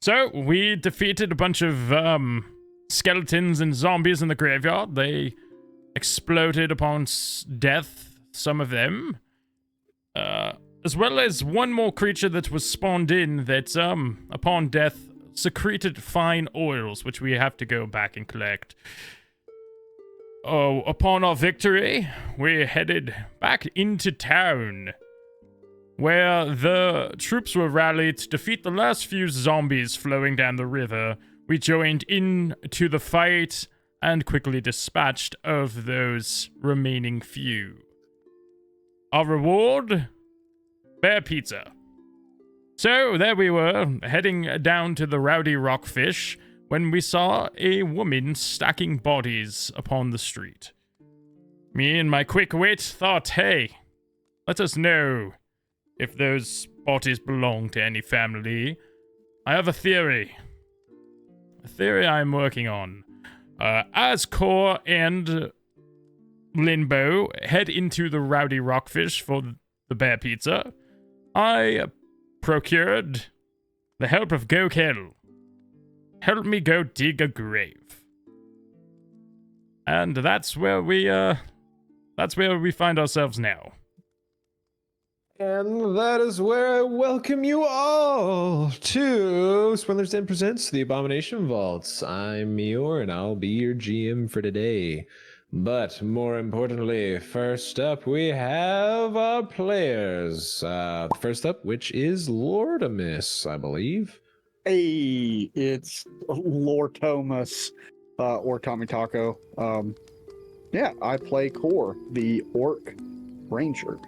So, we defeated a bunch of, skeletons and zombies in the graveyard. They exploded upon death, some of them. As well as one more creature that was spawned in that, upon death, secreted fine oils, which we have to go back and collect. Oh, upon our victory, we headed back into town, where the troops were rallied to defeat the last few zombies flowing down the river. We joined in to the fight and quickly dispatched of those remaining few. Our reward? Bear pizza. So there we were, heading down to the Rowdy Rockfish, when we saw a woman stacking bodies upon the street. Me and my quick wit thought, hey, let us know if those bodies belong to any family. I have a theory. A theory I'm working on. As Core and Limbo head into the Rowdy Rockfish for the bear pizza, I procured the help of Kool. Help me go dig a grave. And that's where we find ourselves now. And that is where I welcome you all to Swindler's Den Presents The Abomination Vaults. I'm Meyore, and I'll be your GM for today. But more importantly, first up, we have our players. First up, which is Lortomas, I believe. Hey, it's Lortomas, or TommieTaco. Yeah, I play Core, the Orc Ranger.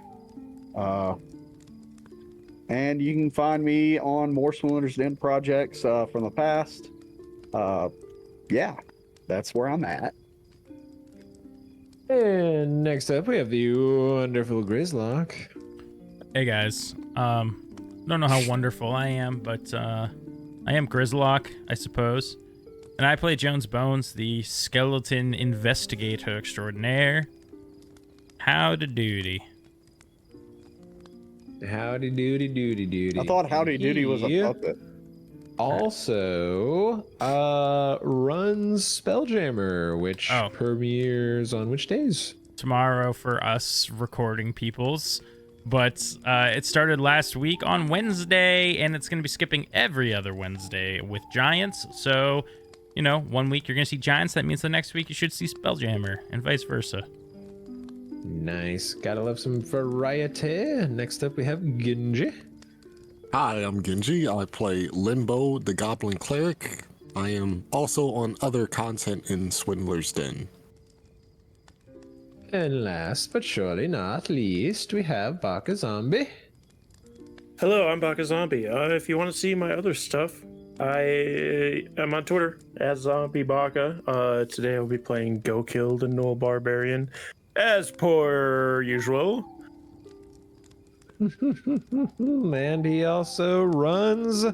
And you can find me on more Swindler's Den projects from the past. Yeah, that's where I'm at. And next up, we have the wonderful Grizlocke. Hey guys, don't know how wonderful I am, but I am Grizlocke, I suppose. And I play Jones Bones, the skeleton investigator extraordinaire. Howdy doody. Howdy doody doody doody. I thought Howdy Doody was a puppet. Also, runs Spelljammer, which premieres on which days? Tomorrow for us recording peoples. But it started last week on Wednesday, and it's going to be skipping every other Wednesday with Giants. So, you know, 1 week you're going to see Giants. That means the next week you should see Spelljammer, and vice versa. Nice. Gotta love some variety. Next up, we have Ginghi. Hi, I'm Ginghi. I play Limbo, the Goblin Cleric. I am also on other content in Swindler's Den. And last but surely not least, we have BakaZombie. Hello, I'm BakaZombie. If you want to see my other stuff, I am on Twitter as ZombieBaka. Today I'll be playing Kool, the Null Barbarian, as per usual. And he also runs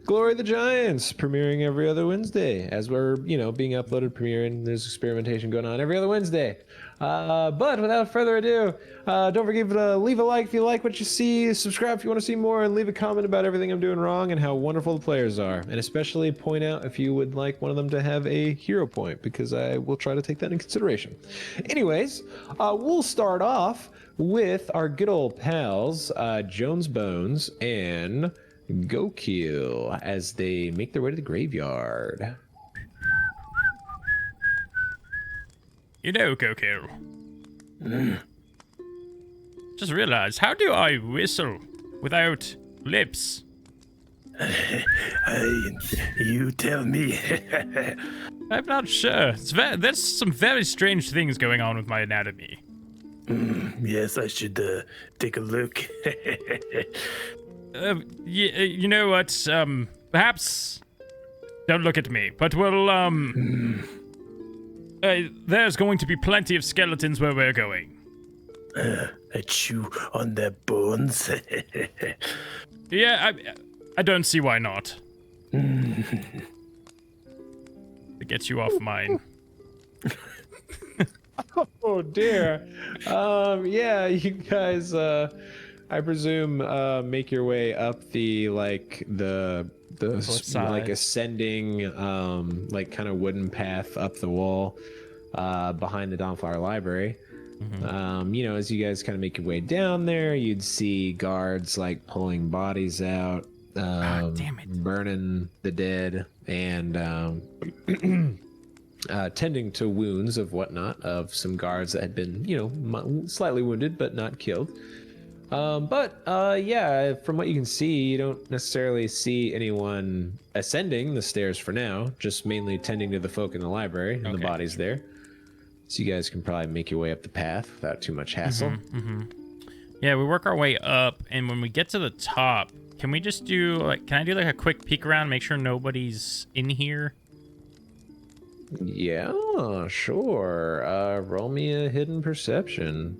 Glory the Giants, premiering every other Wednesday. As we're, being uploaded, premiering, there's experimentation going on every other Wednesday. But without further ado, don't forget to leave a like if you like what you see, subscribe if you want to see more, and leave a comment about everything I'm doing wrong and how wonderful the players are. And especially point out if you would like one of them to have a hero point, because I will try to take that in consideration. Anyways, we'll start off with our good old pals, Jones Bones and Kool, as they make their way to the graveyard. You know, Kool. Just realized, how do I whistle without lips? You tell me. I'm not sure. There's some very strange things going on with my anatomy. Yes, I should take a look. You know what? Perhaps don't look at me, but we'll there's going to be plenty of skeletons where we're going. I chew on their bones. Yeah, I don't see why not. To get you off mine. Oh dear. Yeah, you guys, I presume, make your way up the like ascending, like kind of wooden path up the wall behind the Dawnflower Library. You know, as you guys kind of make your way down there, you'd see guards like pulling bodies out, damn it. burning the dead, and tending to wounds of whatnot of some guards that had been, you know, slightly wounded but not killed. Yeah, from what you can see, you don't necessarily see anyone ascending the stairs for now, just mainly tending to the folk in the library and the bodies there. So you guys can probably make your way up the path without too much hassle. Yeah, we work our way up, and when we get to the top, can we just do, like, can I do, like, a quick peek around, make sure nobody's in here? Yeah, sure. Roll me a hidden perception.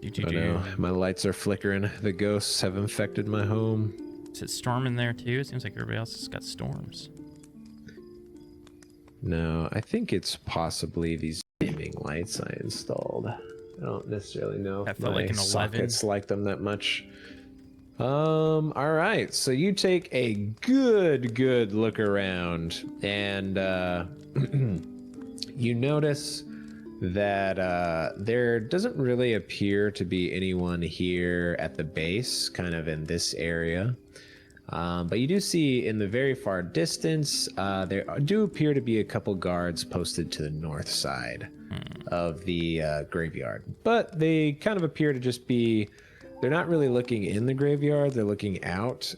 Oh no, my lights are flickering. The ghosts have infected my home. Is it storming there too? It seems like everybody else has got storms. No, I think it's possibly these dimming lights I installed. I don't necessarily know if felt my like an 11. sockets like them that much. All right, so you take a good look around, and you notice that there doesn't really appear to be anyone here at the base, kind of in this area. But you do see in the very far distance, there do appear to be a couple guards posted to the north side of the graveyard. But they kind of appear to just be, they're not really looking in the graveyard, they're looking out,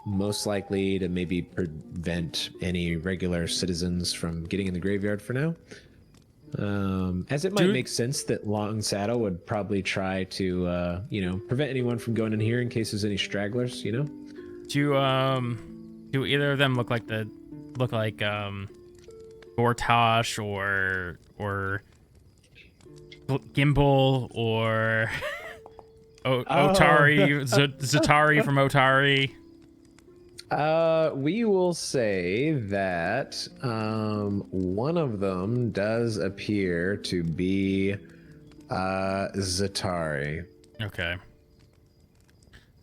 most likely to maybe prevent any regular citizens from getting in the graveyard for now. As it might make sense that Long Saddle would probably try to, you know, prevent anyone from going in here in case there's any stragglers, you know? Do either of them look like Gortosh or Gimbal or Otari, Zatari from Otari? We will say that one of them does appear to be Zatari. Okay.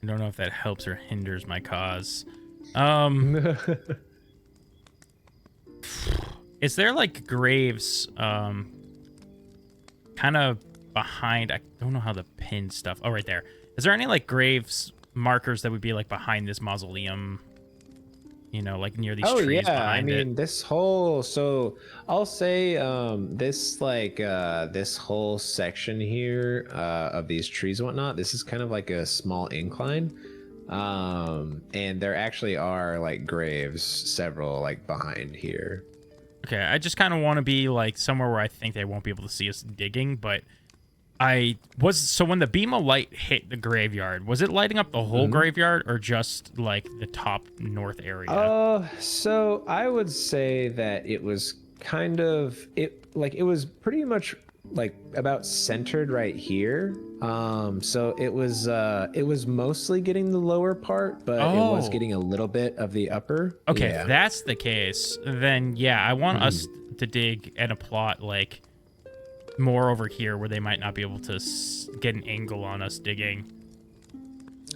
I don't know if that helps or hinders my cause. Is there like graves kind of behind? I don't know how to pin stuff. Oh, right there. Is there any like graves markers that would be like behind this mausoleum? You know, like near these trees behind it. This whole, so I'll say this whole section here of these trees and whatnot, this is kind of like a small incline, and there actually are like graves, several like behind here. Okay, I just kind of want to be like somewhere where I think they won't be able to see us digging, but so when the beam of light hit the graveyard, was it lighting up the whole graveyard or just like the top north area? So I would say that it was kind of, it was pretty much like about centered right here. So it was mostly getting the lower part, but it was getting a little bit of the upper. Okay, yeah. If that's the case, then yeah, I want us to dig and a plot like more over here where they might not be able to get an angle on us digging.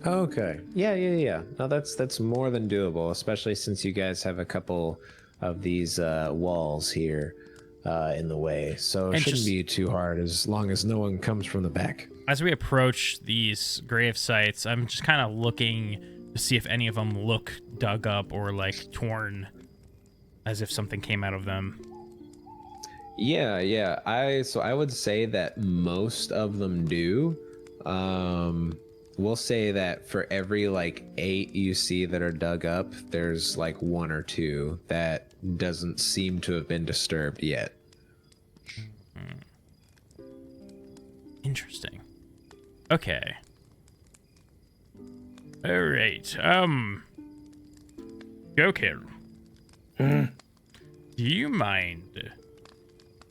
Okay. Yeah. No, that's more than doable, especially since you guys have a couple of these walls here in the way. So it shouldn't be too hard as long as no one comes from the back. As we approach these grave sites, I'm just kind of looking to see if any of them look dug up or like torn as if something came out of them. Yeah. I would say that most of them do. We'll say that for every like 8 you see that are dug up, there's like 1 or 2 that doesn't seem to have been disturbed yet. Interesting. Okay. All right. Go kill. Do you mind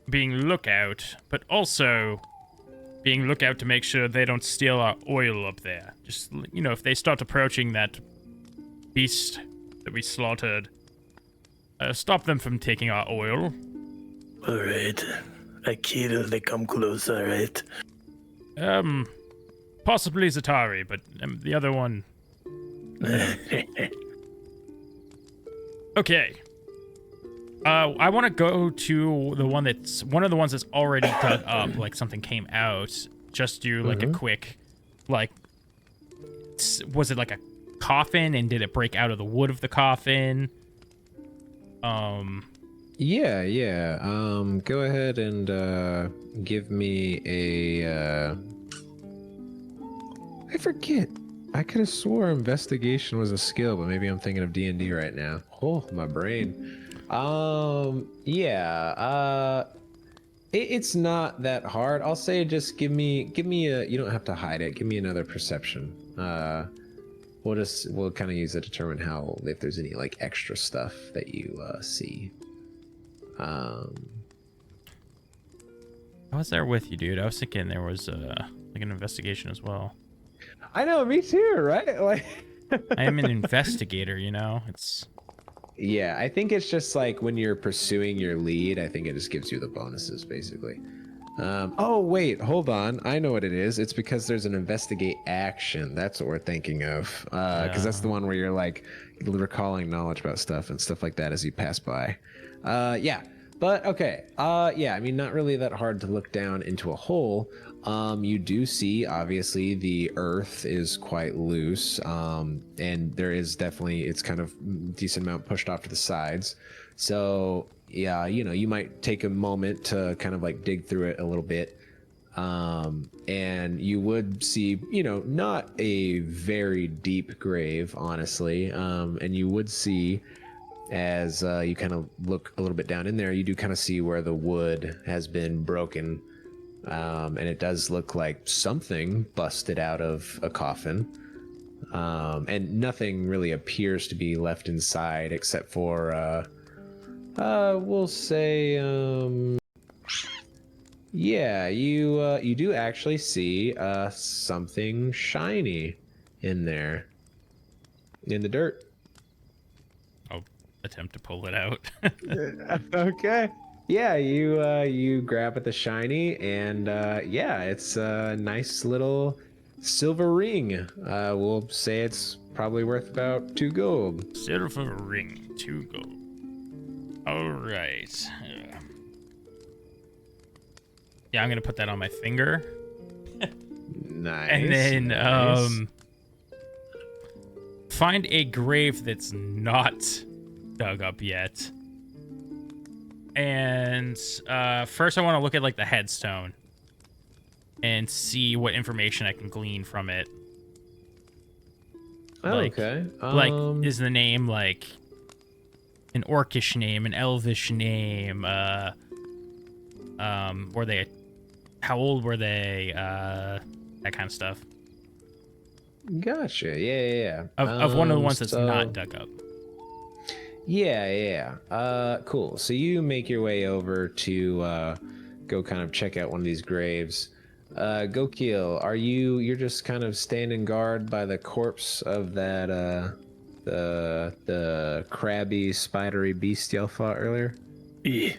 being lookout, but also being lookout to make sure they don't steal our oil up there? Just, you know, if they start approaching that beast that we slaughtered, stop them from taking our oil. All right. I kill, they come close, all right? Possibly Zatari, but the other one... Okay. I want to go to the one that's one of the ones that's already dug up, like something came out. Just do like a quick, like, was it like a coffin, and did it break out of the wood of the coffin? Yeah. Go ahead and give me a. I forget. I could have swore investigation was a skill, but maybe I'm thinking of D&D right now. Oh, my brain. It's not that hard. I'll say just give me a. You don't have to hide it. Give me another perception. We'll kind of use it to determine how, if there's any like extra stuff that you see. I was there with you, dude. I was thinking there was like an investigation as well. I know, me too, right? Like, I am an investigator, you know. It's. Yeah, I think it's just like when you're pursuing your lead. I think it just gives you the bonuses, basically. Oh wait, hold on. I know what it is. It's because there's an investigate action. That's what we're thinking of. Because that's the one where you're like recalling knowledge about stuff and stuff like that as you pass by. Yeah. But okay. Yeah. I mean, not really that hard to look down into a hole. You do see, obviously, the earth is quite loose, and there is definitely, it's kind of decent amount pushed off to the sides. So yeah, you know, you might take a moment to kind of like dig through it a little bit. And you would see, you know, not a very deep grave, honestly. And you would see, as you kind of look a little bit down in there, you do kind of see where the wood has been broken. And it does look like something busted out of a coffin. And nothing really appears to be left inside except for, we'll say, yeah, you do actually see something shiny in there, in the dirt. I'll attempt to pull it out. Okay. Yeah, you grab at the shiny, and yeah, it's a nice little silver ring. We'll say it's probably worth about 2 gold. Silver ring, 2 gold. All right. Yeah, I'm gonna put that on my finger. Nice. And then nice. Find a grave that's not dug up yet. And first I want to look at like the headstone and see what information I can glean from it. Oh, Like, okay. Like, is the name like an orcish name, an elvish name? Were they? How old were they? That kind of stuff. Gotcha. Yeah. Of one of the ones that's so- not dug up. Yeah. Cool. So you make your way over to go kind of check out one of these graves. Go Keel, you're just kind of standing guard by the corpse of that the crabby, spidery beast y'all fought earlier? Yeah.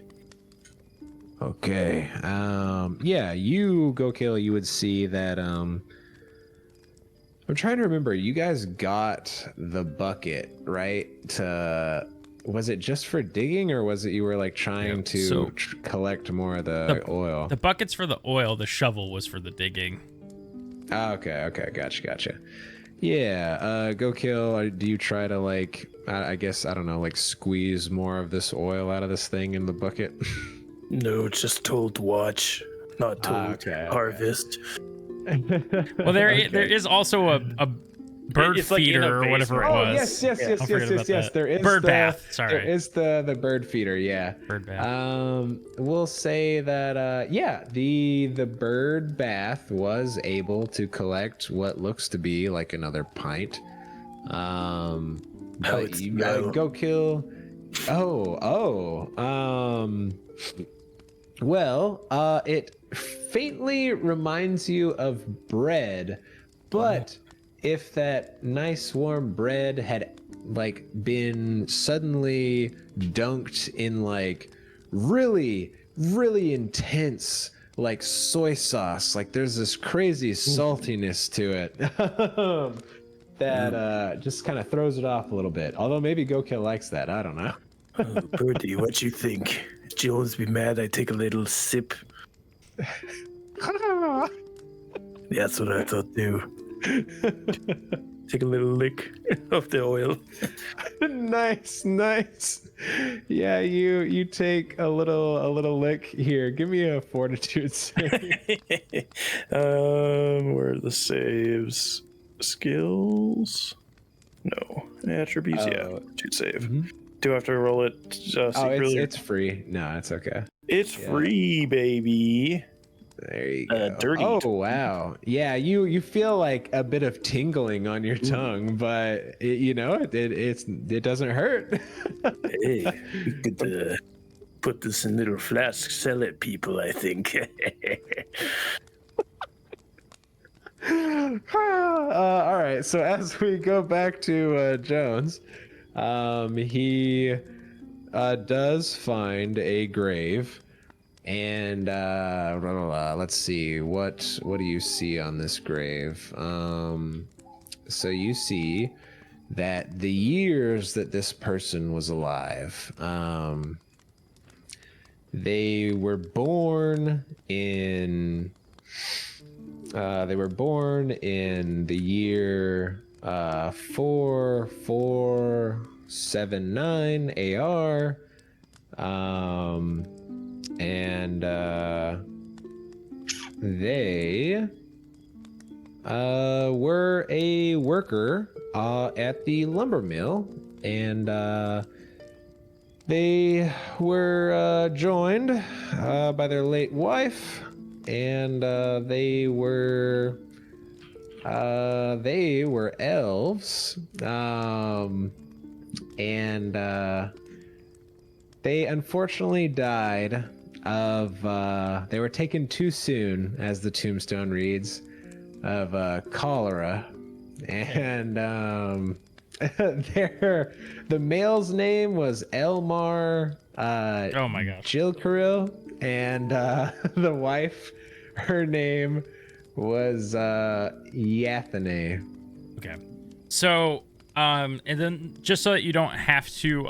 Okay. Yeah, you Go Keel, you would see that I'm trying to remember, you guys got the bucket, right? Was it just for digging, or was it you were like trying to collect more of the oil? The bucket's for the oil. The shovel was for the digging. Okay. Gotcha. Yeah. Go Kill. Do you try to like, I guess, I don't know, like squeeze more of this oil out of this thing in the bucket? No, just told to watch, not told harvest. Well, there is also a bird It's like in feeder a or whatever it basement. was. Yes. There is bird bath. Sorry, there is the bird feeder. Yeah. Bird bath. We'll say that yeah, the bird bath was able to collect what looks to be like another pint. But you gotta go kill. Well, it faintly reminds you of bread, but if that nice warm bread had like been suddenly dunked in like really intense like soy sauce, like there's this crazy saltiness to it. that just kind of throws it off a little bit. Although maybe Go Kill likes that. I don't know. Oh, Birdie, what you think? Jones be mad I take a little sip? That's what I thought too. Take a little lick of the oil. Nice. Yeah, you take a little lick here. Give me a fortitude save. Where are the saves? Skills? No. Attributes? Yeah. Fortitude save. Mm-hmm. Do I have to roll it? It's free. No, it's okay. It's free, baby. There you go. Dirty. Oh wow. Yeah, you feel like a bit of tingling on your tongue, but it doesn't hurt. Hey, we could put this in little flasks, sell it, people. I think. All right. So as we go back to Jones, he does find a grave. And let's see, what do you see on this grave? So you see that the years that this person was alive, they were born in the year 4479 AR. And they were a worker at the lumber mill, and they were joined by their late wife, and they were elves, and they unfortunately died they were taken too soon, as the tombstone reads, of cholera. And the male's name was Elmar Oh my gosh. Jilkaril, and the wife, her name was Yathane. Okay. So, and then just so that you don't have to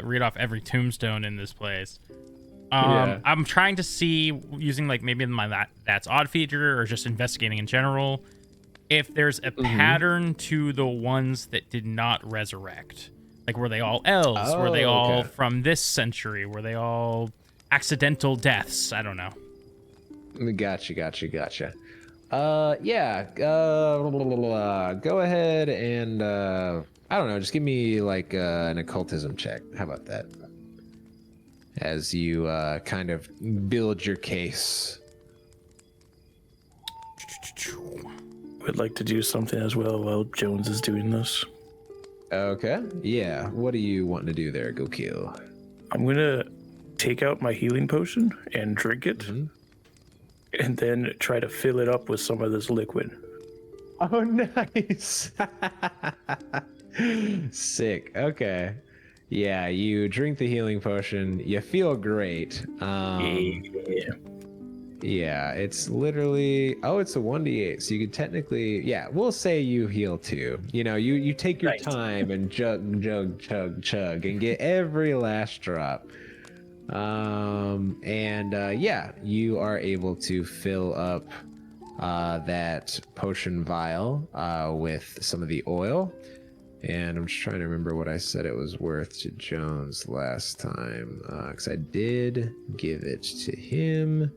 read off every tombstone in this place, I'm trying to see, using like maybe my that's odd feature or just investigating in general, if there's a pattern to the ones that did not resurrect. Like, were they all elves? Were they all from this century? Were they all accidental deaths? I don't know. Gotcha. Go ahead and I don't know, just give me like an occultism check. How about that? As you kind of build your case. Would like to do something as well while Jones is doing this. Okay. Yeah. What are you wanting to do there, Go Kill? I'm gonna take out my healing potion and drink it, and then try to fill it up with some of this liquid. Oh, nice. Sick. Okay. Yeah, you drink the healing potion. You feel great. Yeah, it's literally... Oh, it's a 1d8, so you could technically... Yeah, we'll say you heal too. You know, you take your time and chug, and get every last drop. Yeah, you are able to fill up that potion vial with some of the oil. And I'm just trying to remember what I said it was worth to Jones last time, because I did give it to him.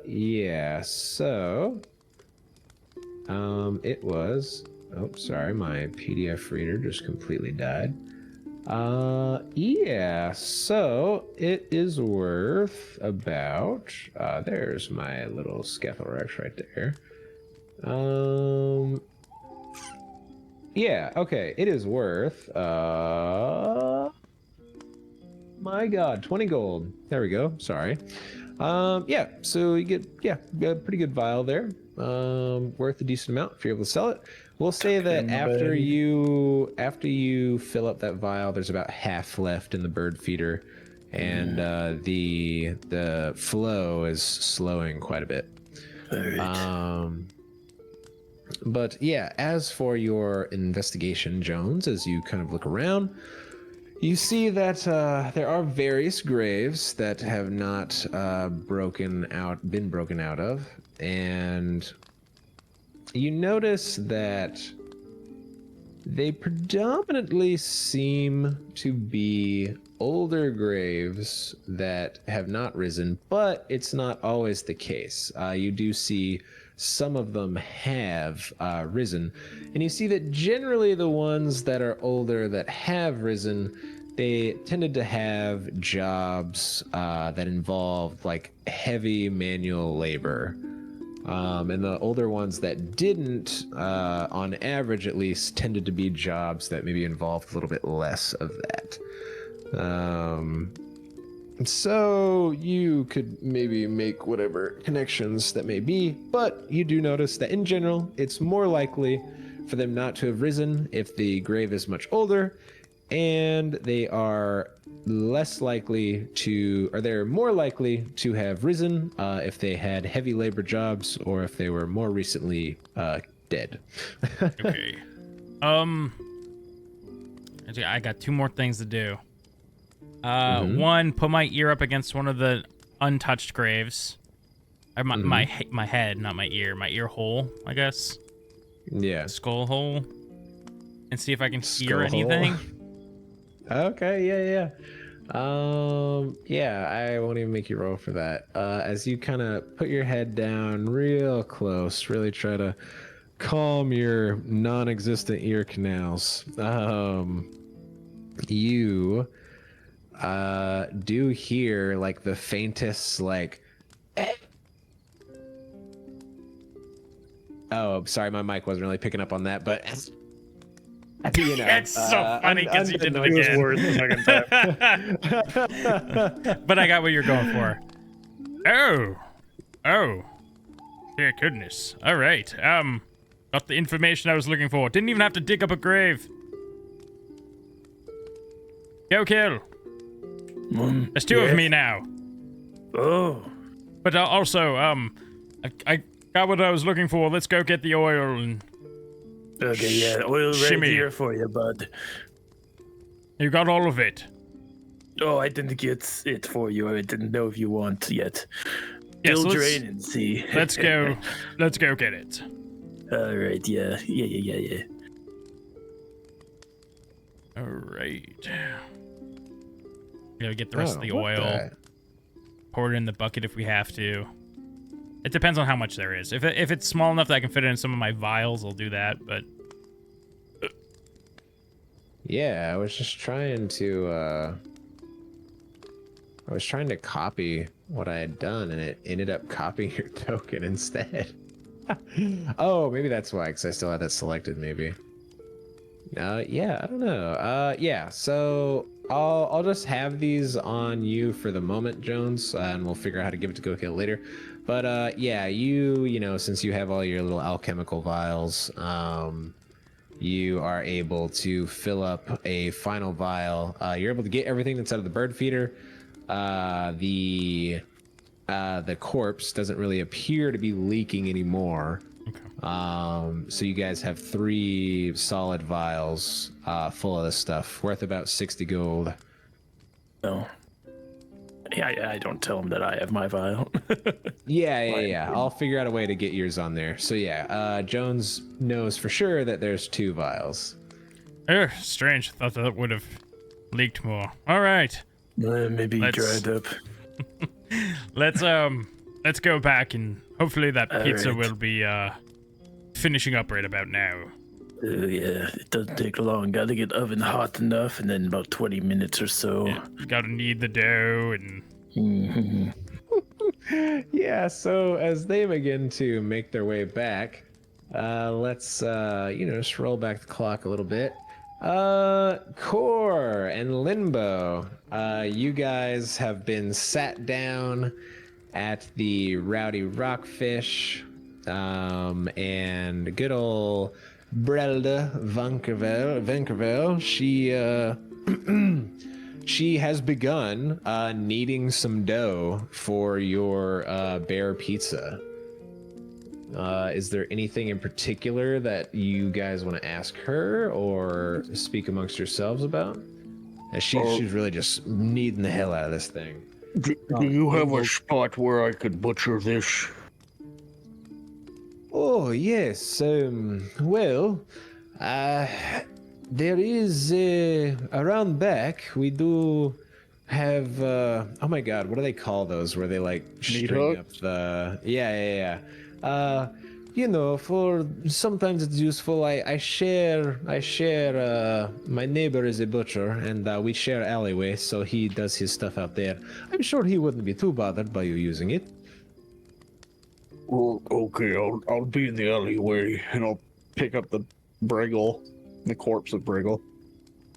Yeah, so it was... Oh, sorry, my PDF reader just completely died. Yeah, so it is worth about... there's my little Skepharex right there. Yeah, okay, it is worth, my god, 20 gold. There we go, sorry. Yeah, so you get, a pretty good vial there. Worth a decent amount if you're able to sell it. We'll say that after you fill up that vial, there's about half left in the bird feeder, and the flow is slowing quite a bit. But yeah, as for your investigation, Jones, as you kind of look around, you see that there are various graves that have not been broken out of, and you notice that they predominantly seem to be older graves that have not risen, but it's not always the case. You do see some of them have risen, and you see that generally the ones that are older that have risen, they tended to have jobs that involved like heavy manual labor. And the older ones that didn't, on average at least, tended to be jobs that maybe involved a little bit less of that. So you could maybe make whatever connections that may be, but you do notice that in general, it's more likely for them not to have risen if the grave is much older, and they are less likely to, or they're more likely to have risen if they had heavy labor jobs or if they were more recently dead. Okay. I got 2 more things to do. One, put my ear up against one of the untouched graves. Or my head, not my ear. My ear hole, I guess. Yeah. Skull hole. And see if I can hear Skull hole. anything. Okay, yeah. Yeah, I won't even make you roll for that. As you kind of put your head down real close, really try to calm your non-existent ear canals. You do hear like the faintest like oh, sorry, my mic wasn't really picking up on that, but you know, It's so funny because you did it again. Worth the second time. But I got what you're going for. Oh. Dear goodness. All right. Got the information I was looking for. Didn't even have to dig up a grave. Go kill. There's 2 of me now. Oh. But also, I got what I was looking for. Let's go get the oil and... Okay, yeah, oil right Shimmy. here for you, bud. You got all of it. Oh, I didn't get it for you. I didn't know if you want yet. Yes, Still drain and see. Let's go get it. All right, yeah. All right. Gotta get the rest of the oil. The... Pour it in the bucket if we have to. It depends on how much there is. If it's small enough that I can fit it in some of my vials, I'll do that, but... Yeah, I was just trying to, copy what I had done, and it ended up copying your token instead. Oh, maybe that's why, because I still had that selected, maybe. Yeah, I don't know. Yeah, so I'll just have these on you for the moment, Jones, and we'll figure out how to give it to Go Kill later. But yeah, you know, since you have all your little alchemical vials, you are able to fill up a final vial. You're able to get everything that's out of the bird feeder. The corpse doesn't really appear to be leaking anymore. Okay. So you guys have 3 solid vials full of this stuff, worth about 60 gold. No. Yeah, I don't tell him that I have my vial. Yeah. I'll figure out a way to get yours on there. So yeah, Jones knows for sure that there's 2 vials. Strange. Thought that would have leaked more. All right. Maybe dried up. Let's go back and hopefully that pizza right. will be finishing up right about now. Yeah, it doesn't take long. Gotta get oven hot enough, and then about 20 minutes or so. Yeah, gotta knead the dough and... Yeah, so as they begin to make their way back, let's, just roll back the clock a little bit. Core and Limbo, you guys have been sat down at the Rowdy Rockfish, and good old Brelda Vankervel, she has begun kneading some dough for your bear pizza. Is there anything in particular that you guys want to ask her or speak amongst yourselves about? She's really just needing the hell out of this thing. Do you have a spot where I could butcher this? Oh, yes. Well, there is around back, we do have, oh my god, what do they call those where they like string up the, yeah. You know, for sometimes it's useful. I share, my neighbor is a butcher and we share alleyway, so he does his stuff out there. I'm sure he wouldn't be too bothered by you using it. Well, okay, I'll be in the alleyway and I'll pick up the Briggle, the corpse of Briggle,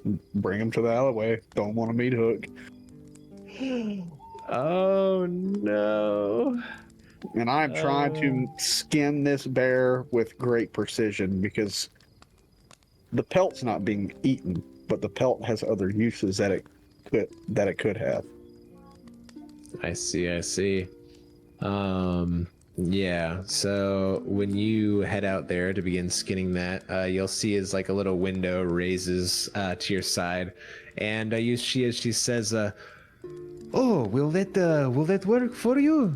and bring him to the alleyway. Don't want a meat hook. Oh no. And I'm trying to skin this bear with great precision because the pelt's not being eaten, but the pelt has other uses that it could have. I see. Yeah, so when you head out there to begin skinning that, you'll see as like a little window raises to your side, and she says, "Oh, will that work for you?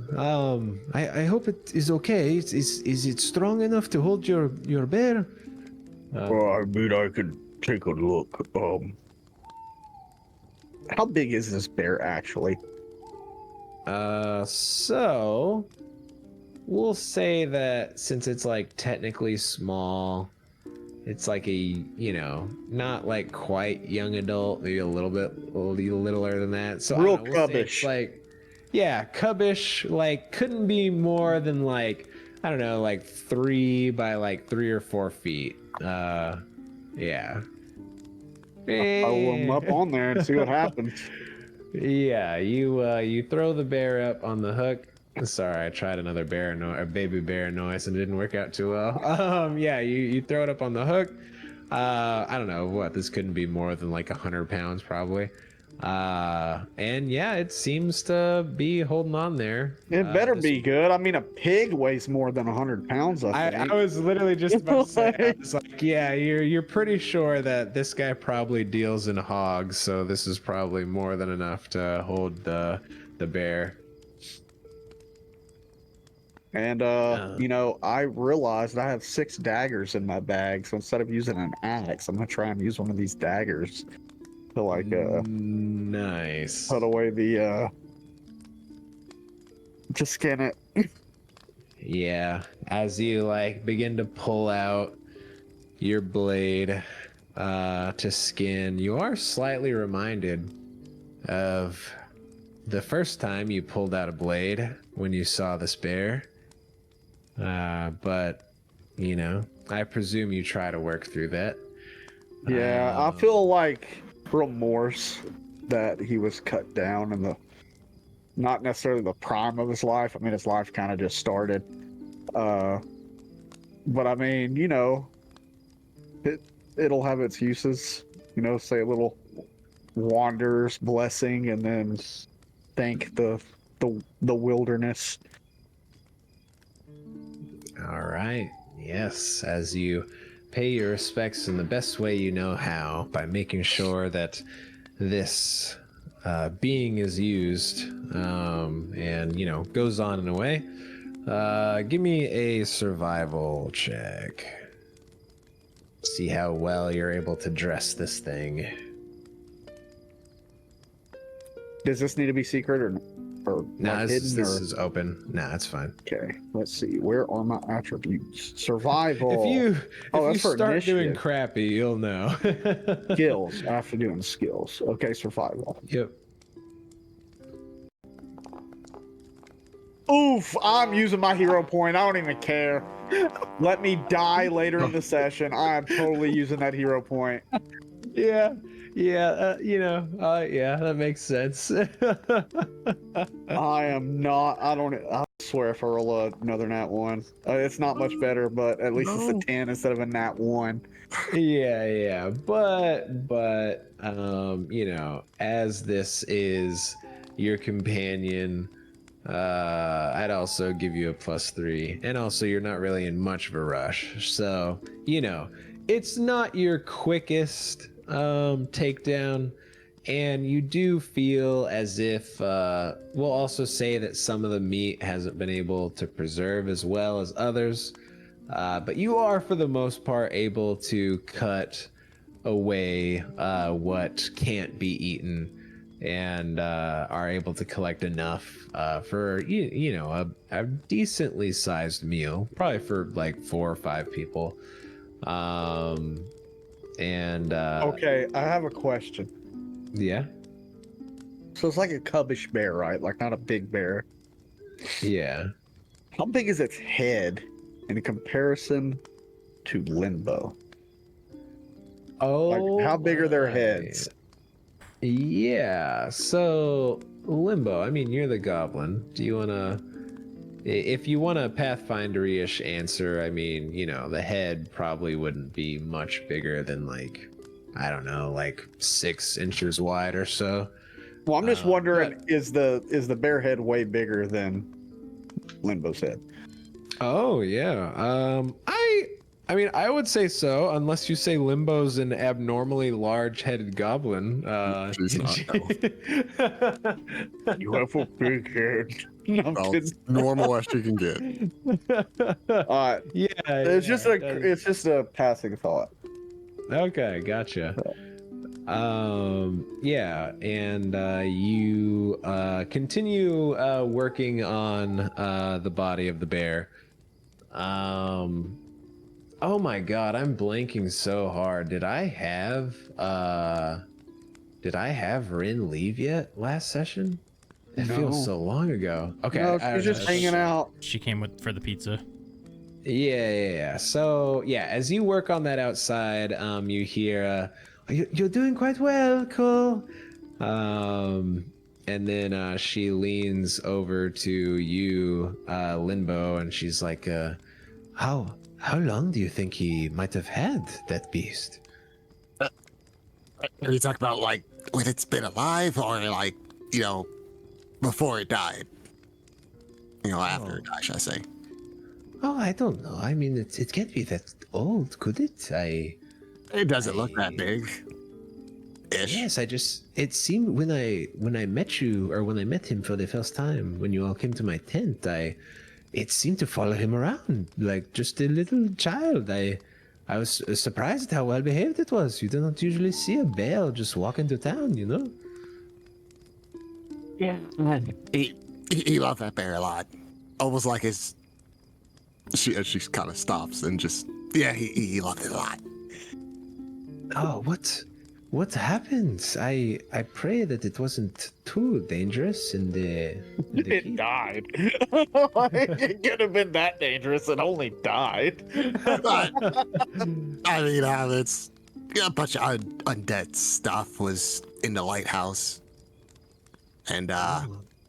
I hope it is okay. Is it strong enough to hold your bear?" Well, I mean, I could take a look. How big is this bear actually? So we'll say that since it's like technically small, it's like a, you know, not like quite young adult, maybe a little littler than that. So Real I don't know, we'll say cubbish. it's like, yeah, cubbish, like couldn't be more than like, I don't know, like 3 by like 3 or 4 feet. Yeah. I'll warm him up on there and see what happens. Yeah, you throw the bear up on the hook. Sorry, I tried another baby bear noise and it didn't work out too well. Yeah, you throw it up on the hook. I don't know what, this couldn't be more than like 100 pounds probably. And yeah, it seems to be holding on there. It better be good. I mean, a pig weighs more than 100 pounds, I think. I was literally just about to say, I was like, yeah, you're pretty sure that this guy probably deals in hogs, so this is probably more than enough to hold the bear. And, you know, I realized I have 6 daggers in my bag, so instead of using an axe, I'm going to try and use one of these daggers to, like, nice. put away the, to skin it. Yeah, as you, like, begin to pull out your blade to skin, you are slightly reminded of the first time you pulled out a blade when you saw this bear. But, you know, I presume you try to work through that. Yeah, I feel like remorse that he was cut down in the, not necessarily the prime of his life. I mean, his life kind of just started. But I mean, you know, it'll have its uses. You know, say a little wanderer's blessing, and then thank the wilderness. All right. Yes, as you pay your respects in the best way you know how, by making sure that this being is used and, you know, goes on in a way. Give me a survival check. See how well you're able to dress this thing. Does this need to be secret or Nah, like this hidden? is open. Nah, it's fine. Okay, let's see. Where are my attributes? Survival. If you that's for start doing initiative. crappy, you'll know. Skills. After doing skills. Okay, survival. Yep. Oof, I'm using my hero point. I don't even care. Let me die later in the session. I am totally using that hero point. Yeah, you know, yeah, that makes sense. I am not. I swear if I roll another nat 1. It's not much better, but at least it's a 10 instead of a nat 1. Yeah, but you know, as this is your companion, I'd also give you a +3, and also you're not really in much of a rush, so it's not your quickest takedown, and you do feel as if we'll also say that some of the meat hasn't been able to preserve as well as others, but you are for the most part able to cut away what can't be eaten, and are able to collect enough for a decently sized meal, probably for like 4 or 5 people. Okay, I have a question. Yeah. So it's like a cubbish bear, right? Like not a big bear. Yeah. How big is its head in comparison to Limbo? Oh, Like, how big are their my. heads? Yeah, so Limbo, I mean, you're the goblin. Do you want to, if you want a Pathfinder-ish answer, I mean, the head probably wouldn't be much bigger than like, I don't know, like 6 inches wide or so. Well, I'm just wondering, but- is the bear head way bigger than Limbo's head? Oh, yeah. I mean, I would say so, unless you say Limbo's an abnormally large-headed goblin. She's not, no. You have a big head. No, I'm Well, kidding. normal as you can get. Yeah, It's just a passing thought. Okay, gotcha. Yeah, and you continue working on the body of the bear. Oh my god, I'm blanking so hard. Did I have Rin leave yet last session? It No. feels so long ago. Okay, No, I she's don't just know. hanging out. She came for the pizza. Yeah. So yeah, as you work on that outside, you hear, "You're doing quite well, Kool." And then she leans over to you, Limbo, and she's like, "How long do you think he might have had that beast?" Are you talking about like when it's been alive, or like before it died? After it died, should I say? Oh, I don't know. I mean, it can't be that old, could it? It doesn't look that big. Ish. Yes, it seemed when I met you, or when I met him for the first time, when you all came to my tent, it seemed to follow him around like just a little child. I was surprised how well behaved it was. You do not usually see a bear just walk into town, Yeah. He loved that bear a lot. Almost like his. She kind of stops and just he loved it a lot. Oh, what happened? I pray that it wasn't too dangerous in the It keep. died. It could have been that dangerous. It only died. But, I mean, it's a bunch of undead stuff was in the lighthouse, and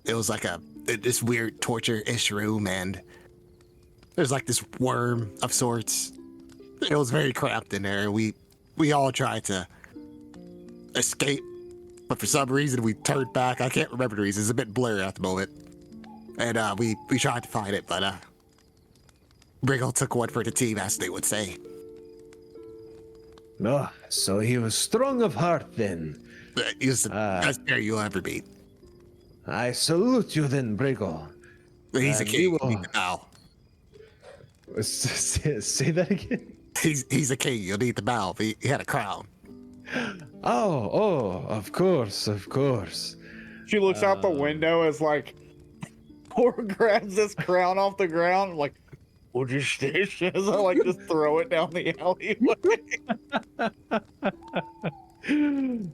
it was like this weird torture-ish room, and there's like this worm of sorts. It was very cramped in there. We all tried to escape, but for some reason we turned back. I can't remember the reason. It's a bit blurry at the moment. And we tried to find it, but Briggle took one for the team, as they would say. Oh, so he was strong of heart then. He was the best bear you'll ever meet. I salute you then, Briggle. He's a we king. will- Now Say that again. he's a king. You'll need the bow. He had a crown. Oh, of course. She looks out the window as like Poor grabs this crown off the ground, like, would you station? As I like just throw it down the alleyway.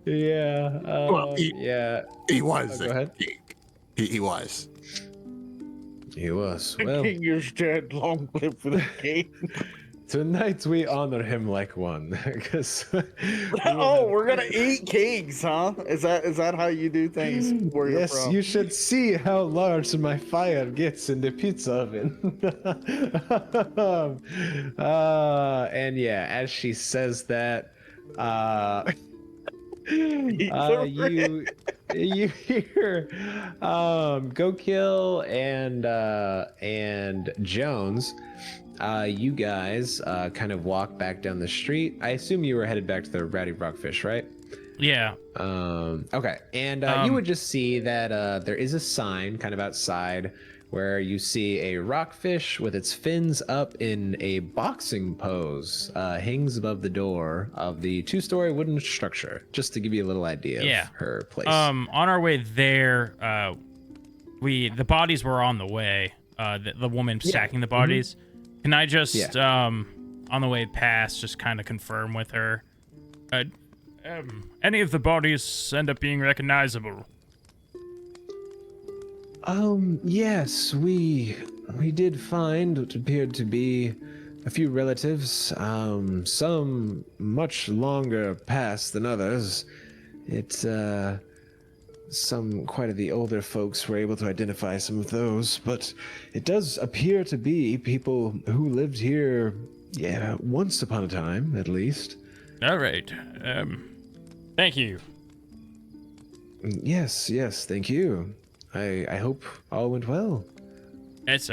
Yeah. Well, yeah. He was. Go ahead. He was. He was. The Well, king is dead. Long live the king. tonight we honor him like one. Because Oh, we're gonna eat kings, huh? Is that how you do things where you're yes, from? you should see how large my fire gets in the pizza oven. And yeah, as she says that, you hear Go Kill and Jones. You guys kind of walk back down the street. I assume you were headed back to the Rowdy Rockfish, right? Yeah. Okay. And you would just see that there is a sign kind of outside where you see a rockfish with its fins up in a boxing pose hangs above the door of the 2-story wooden structure, just to give you a little idea of her place. On our way there, the bodies were on the way. The woman stacking the bodies. Can I just on the way past just kind of confirm with her? Any of the bodies end up being recognizable? Yes, we did find what appeared to be a few relatives, some much longer past than others. It's, some quite of the older folks were able to identify some of those, but it does appear to be people who lived here, once upon a time, at least. All right. Thank you. Yes, thank you. I hope all went well. Yes,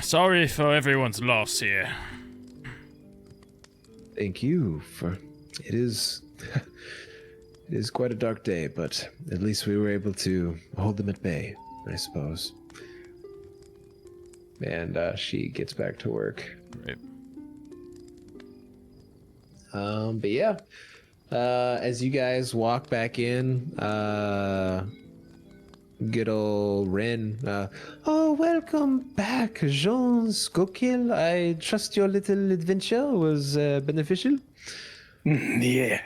sorry for everyone's loss here. Thank you for... It is quite a dark day, but at least we were able to hold them at bay, I suppose. And she gets back to work. Right. But yeah, as you guys walk back in, good old Ren. Oh, welcome back, Jean Skokil. I trust your little adventure was beneficial. Yeah.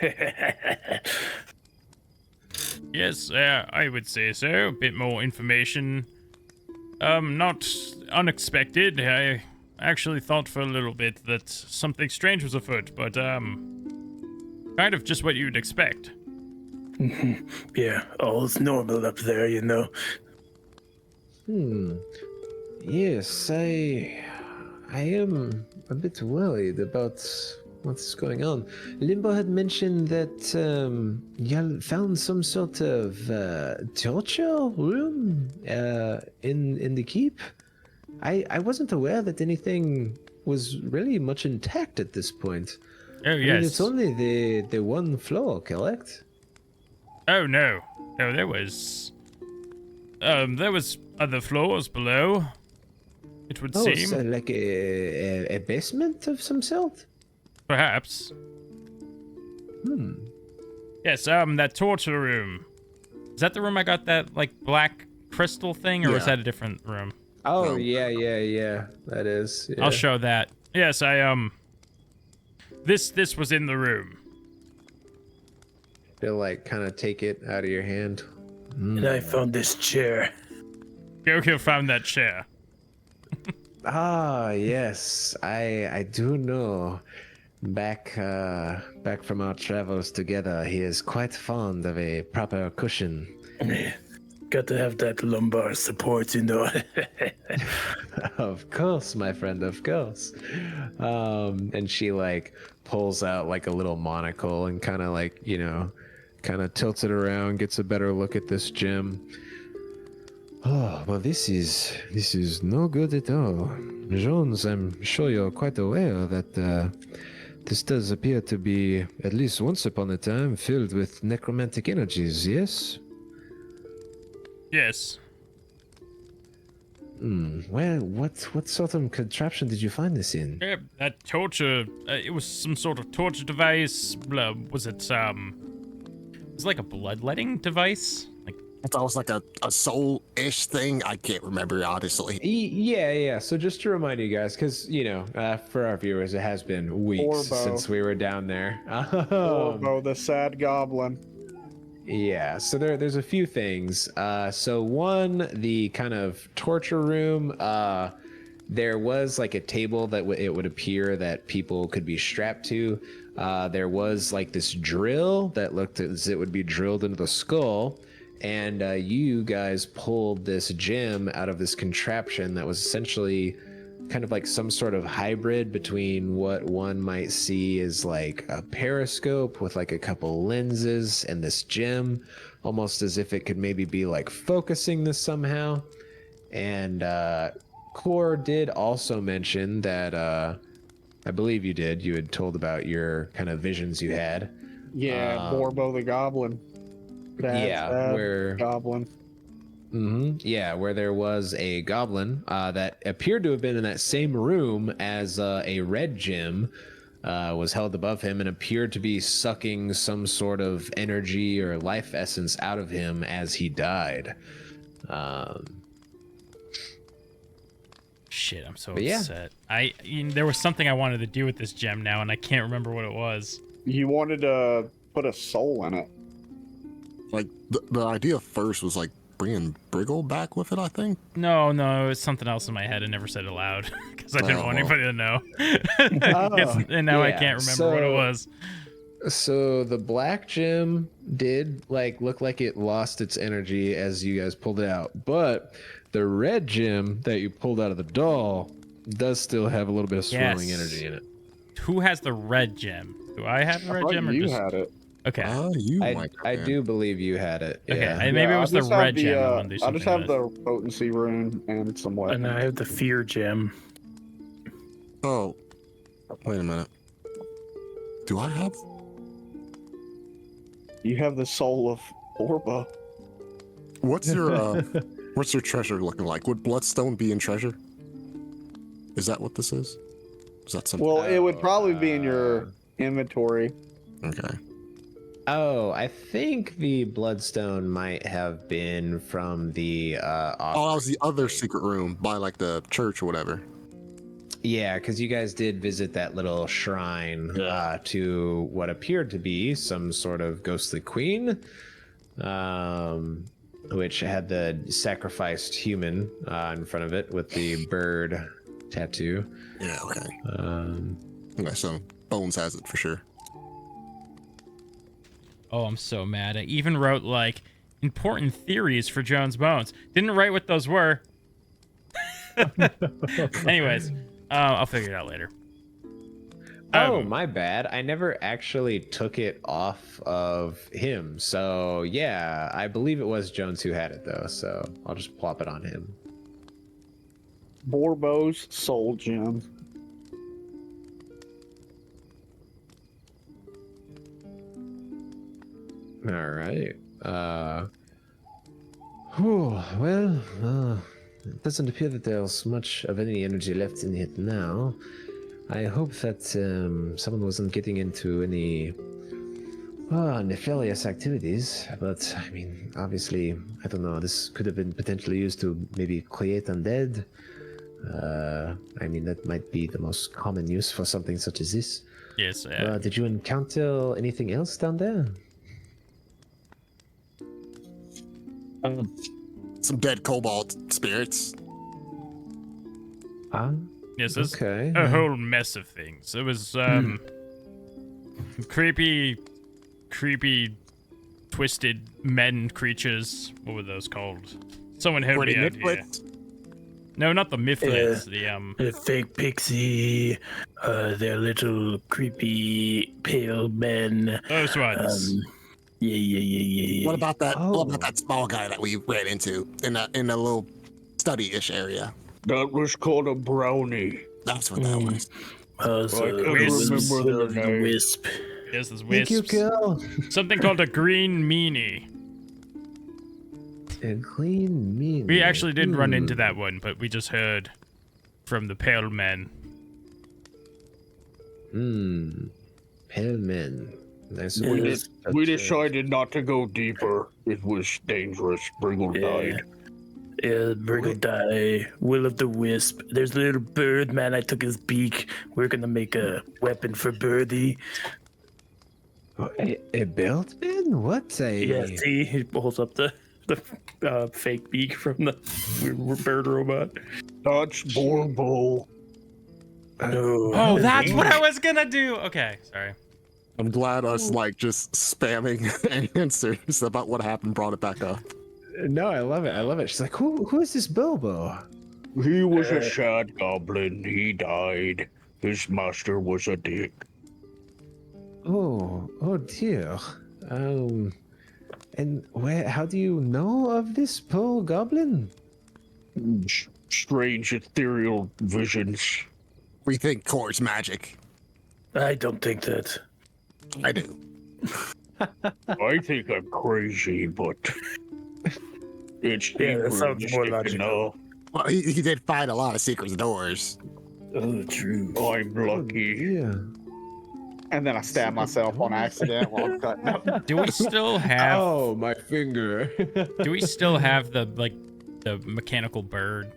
Yes, I would say so. A bit more information. Not unexpected. I actually thought for a little bit that something strange was afoot, but, kind of just what you'd expect. Yeah, all's normal up there, you know. Yes, I am a bit worried about what's going on. Limbo had mentioned that y'all found some sort of torture room in the keep. I wasn't aware that anything was really much intact at this point. Oh, yes. I mean, it's only the one floor, correct? Oh, no. No, there was other floors below, it would seem. So like a basement of some sort? Perhaps. Yes, that torture room. Is that the room I got that, like, black crystal thing, or was that a different room? Oh, yeah. That is. Yeah. I'll show that. Yes, This was in the room. They'll, like, kind of take it out of your hand. And I found this chair. Goku found that chair. Ah, yes. I do know. Back from our travels together, he is quite fond of a proper cushion. Got to have that lumbar support, you know. Of course, my friend, of course. And she, like, pulls out, like, a little monocle and kind of, like, kind of tilts it around, gets a better look at this gem. Oh, well, this is no good at all. Jones, I'm sure you're quite aware that this does appear to be, at least once upon a time, filled with necromantic energies, yes? Yes. Well, what sort of contraption did you find this in? Yeah, that torture, it was some sort of torture device. Was it, it was like a bloodletting device? Like, It's almost like a soul-ish thing. I can't remember, honestly. Yeah. So just to remind you guys, because, for our viewers, it has been weeks Orbo. since we were down there. Orbo, the sad goblin. Yeah, so there's a few things. So one, the kind of torture room, there was like a table that it would appear that people could be strapped to. There was like this drill that looked as it would be drilled into the skull. And you guys pulled this gem out of this contraption that was essentially kind of like some sort of hybrid between what one might see as like a periscope with like a couple lenses and this gem, almost as if it could maybe be like focusing this somehow. And Core did also mention that I believe you had told about your kind of visions you had. Yeah, Borbo the Goblin. Where Goblin. Yeah, where there was a goblin that appeared to have been in that same room as a red gem was held above him and appeared to be sucking some sort of energy or life essence out of him as he died. Shit, I'm so upset. There was something I wanted to do with this gem now, and I can't remember what it was. You wanted to put a soul in it. Like, the idea first was, like, bringing Briggle back with it, I think? No, it was something else in my head. I never said it aloud, because I didn't want anybody to know. And now I can't remember what it was. So the black gem did, like, look like it lost its energy as you guys pulled it out, but the red gem that you pulled out of the doll does still have a little bit of swirling energy in it. Who has the red gem? Do I have the red gem? Or you just... had it. Okay. I do believe you had it. Okay, Yeah. maybe it was the red gem. I just have the potency rune and some weapons. And I have the fear gem. Oh, wait a minute. Do I have? You have the soul of Orba. What's your treasure looking like? Would Bloodstone be in treasure? Is that what this is? Is that something? Well, it would probably be in your inventory. Okay. Oh, I think the bloodstone might have been from the that was the other secret room by like the church or whatever. Yeah, because you guys did visit that little shrine to what appeared to be some sort of ghostly queen, which had the sacrificed human in front of it with the bird tattoo. Yeah, okay. Okay, so Bones has it for sure. Oh, I'm so mad. I even wrote, like, important theories for Jones Bones. Didn't write what those were. Anyways, I'll figure it out later. My bad. I never actually took it off of him. So, yeah, I believe it was Jones who had it, though. So I'll just plop it on him. Borbo's soul gem. All right. It doesn't appear that there's much of any energy left in it now. I hope that someone wasn't getting into any nefarious activities. But, I mean, obviously, I don't know. This could have been potentially used to maybe create undead. I mean, that might be the most common use for something such as this. Yes. Did you encounter anything else down there? Some dead cobalt spirits. Yes, it's okay. a whole mess of things. It was creepy, twisted men creatures. What were those called? Someone help me out here. No, not the Mifflins. The fake pixie. They're little creepy pale men. Those ones. Yeah. What about that? What about that small guy that we ran into in a little study-ish area? That was called a brownie. That's what that was. I can't remember their name. Wisp. Yes, there's Thank you, wisps. Kill. Something called a green meanie. A green meanie. We actually didn't run into that one, but we just heard from the pale men. Pale men. Nice. We decided not to go deeper. It was dangerous. Briggle died. Yeah, Briggle died. Will of the Wisp. There's a little bird man. I took his beak. We're gonna make a weapon for Birdie. A belt man? What? Yeah, see, he pulls up the fake beak from the bird robot. That's Borbo. Oh, that's what I was gonna do. Okay, sorry. I'm glad us like just spamming answers about what happened brought it back up. No, I love it. She's like, who is this Bilbo? He was a sad goblin. He died. His master was a dick. Oh dear. And how do you know of this poor goblin? Strange ethereal visions. We think core's magic. I don't think that. I do. I think I'm crazy, but it's That sounds more realistic enough. Well, he did find a lot of secret doors. Oh, true. I'm lucky. Yeah. And then I stab myself on accident while I'm cutting up. Do we still have? Oh, my finger. Do we still have the mechanical bird?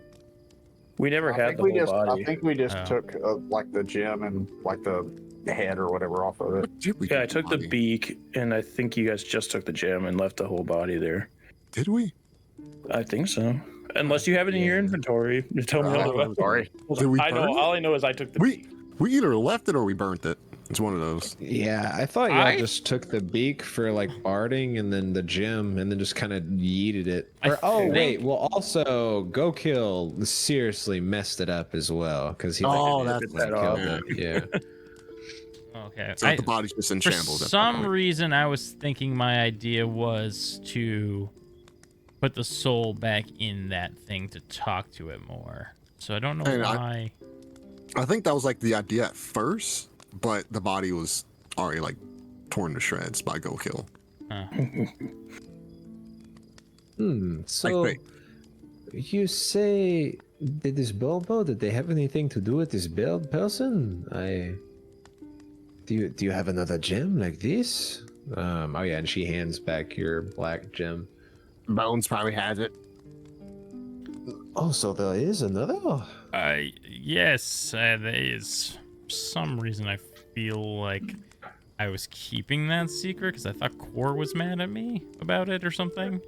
We never I had think the we whole just, body. I think we just Oh. took like the gem and like the head or whatever off of it. Yeah, I took the beak, and I think you guys just took the gem and left the whole body there. Did we? I think so. Unless you have it in your inventory. You tell me otherwise. Sorry. Did we I know. burn it? All I know is I took the beak. We either left it or we burnt it. It's one of those. Yeah, I thought y'all just took the beak for like barding and then the gem and then just kind of yeeted it. Well, also Go Kill seriously messed it up as well because he that's killed it. Yeah. Okay. So the body's just in For shambles. some reason, I was thinking my idea was to put the soul back in that thing to talk to it more. So I don't know And why. I think that was like the idea at first, but the body was already like torn to shreds by Go Kill. So Like, you say did this Bobo? Did they have anything to do with this build person? Do you have another gem like this? Oh yeah, and she hands back your black gem. Bones probably has it. Oh, so there is another? Yes, there is. For some reason, I feel like I was keeping that secret because I thought Core was mad at me about it or something.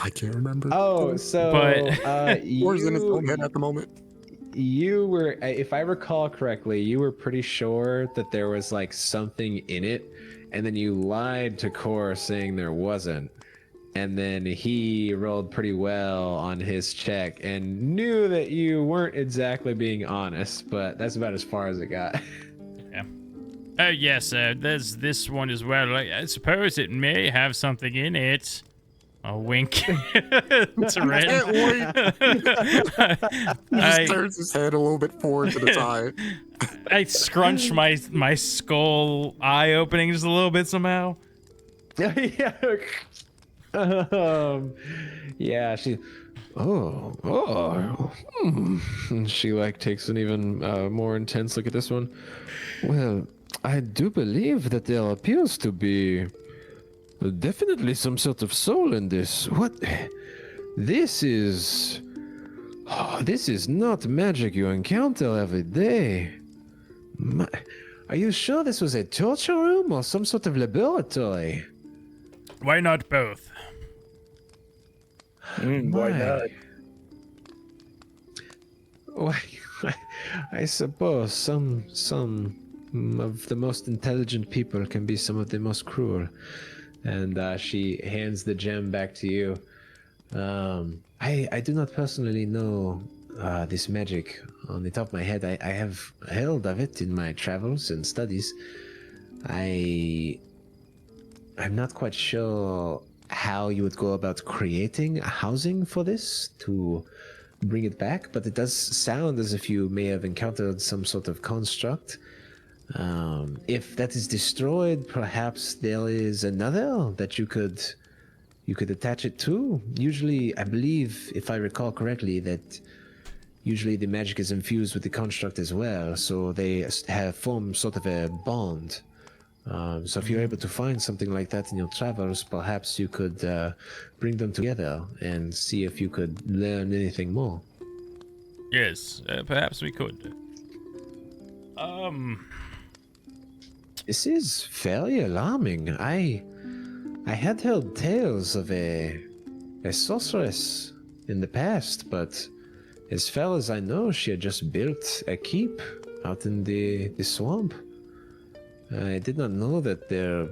I can't remember. Oh, so Core's in his own head at the moment. You were, if I recall correctly, you were pretty sure that there was like something in it, and then you lied to Core saying there wasn't. And then he rolled pretty well on his check and knew that you weren't exactly being honest, but that's about as far as it got. Yeah. Oh, yes, there's this one as well. I suppose it may have something in it. A wink to Ren. He just turns his head a little bit forward to the side. I scrunch my skull eye openings a little bit somehow. Yeah. Yeah, she. And she like takes an even more intense look at this one. Well, I do believe that there appears to be definitely some sort of soul in this. What? This is not magic you encounter every day. Are you sure this was a torture room or some sort of laboratory? Why not both? Why not? Why, I suppose some of the most intelligent people can be some of the most cruel. And she hands the gem back to you. I do not personally know this magic on the top of my head. I have heard of it in my travels and studies. I'm not quite sure how you would go about creating a housing for this to bring it back, but it does sound as if you may have encountered some sort of construct. If that is destroyed, perhaps there is another that you could attach it to. Usually, I believe, if I recall correctly, that usually the magic is infused with the construct as well, so they form sort of a bond. So if you're able to find something like that in your travels, perhaps you could bring them together and see if you could learn anything more. Yes, perhaps we could. This is fairly alarming. I had heard tales of a sorceress in the past, but as far as I know, she had just built a keep out in the swamp. I did not know that there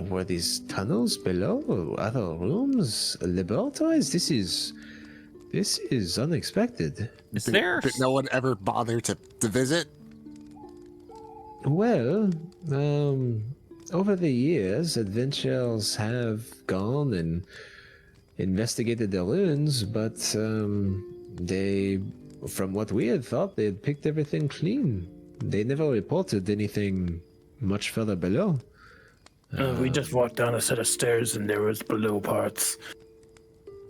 were these tunnels below, other rooms, laboratories. This This is unexpected. Is there? Did no one ever bother to visit? Well, over the years, adventurers have gone and investigated the ruins, but they, from what we had thought, they had picked everything clean. They never reported anything much further below. We just walked down a set of stairs and there was below parts.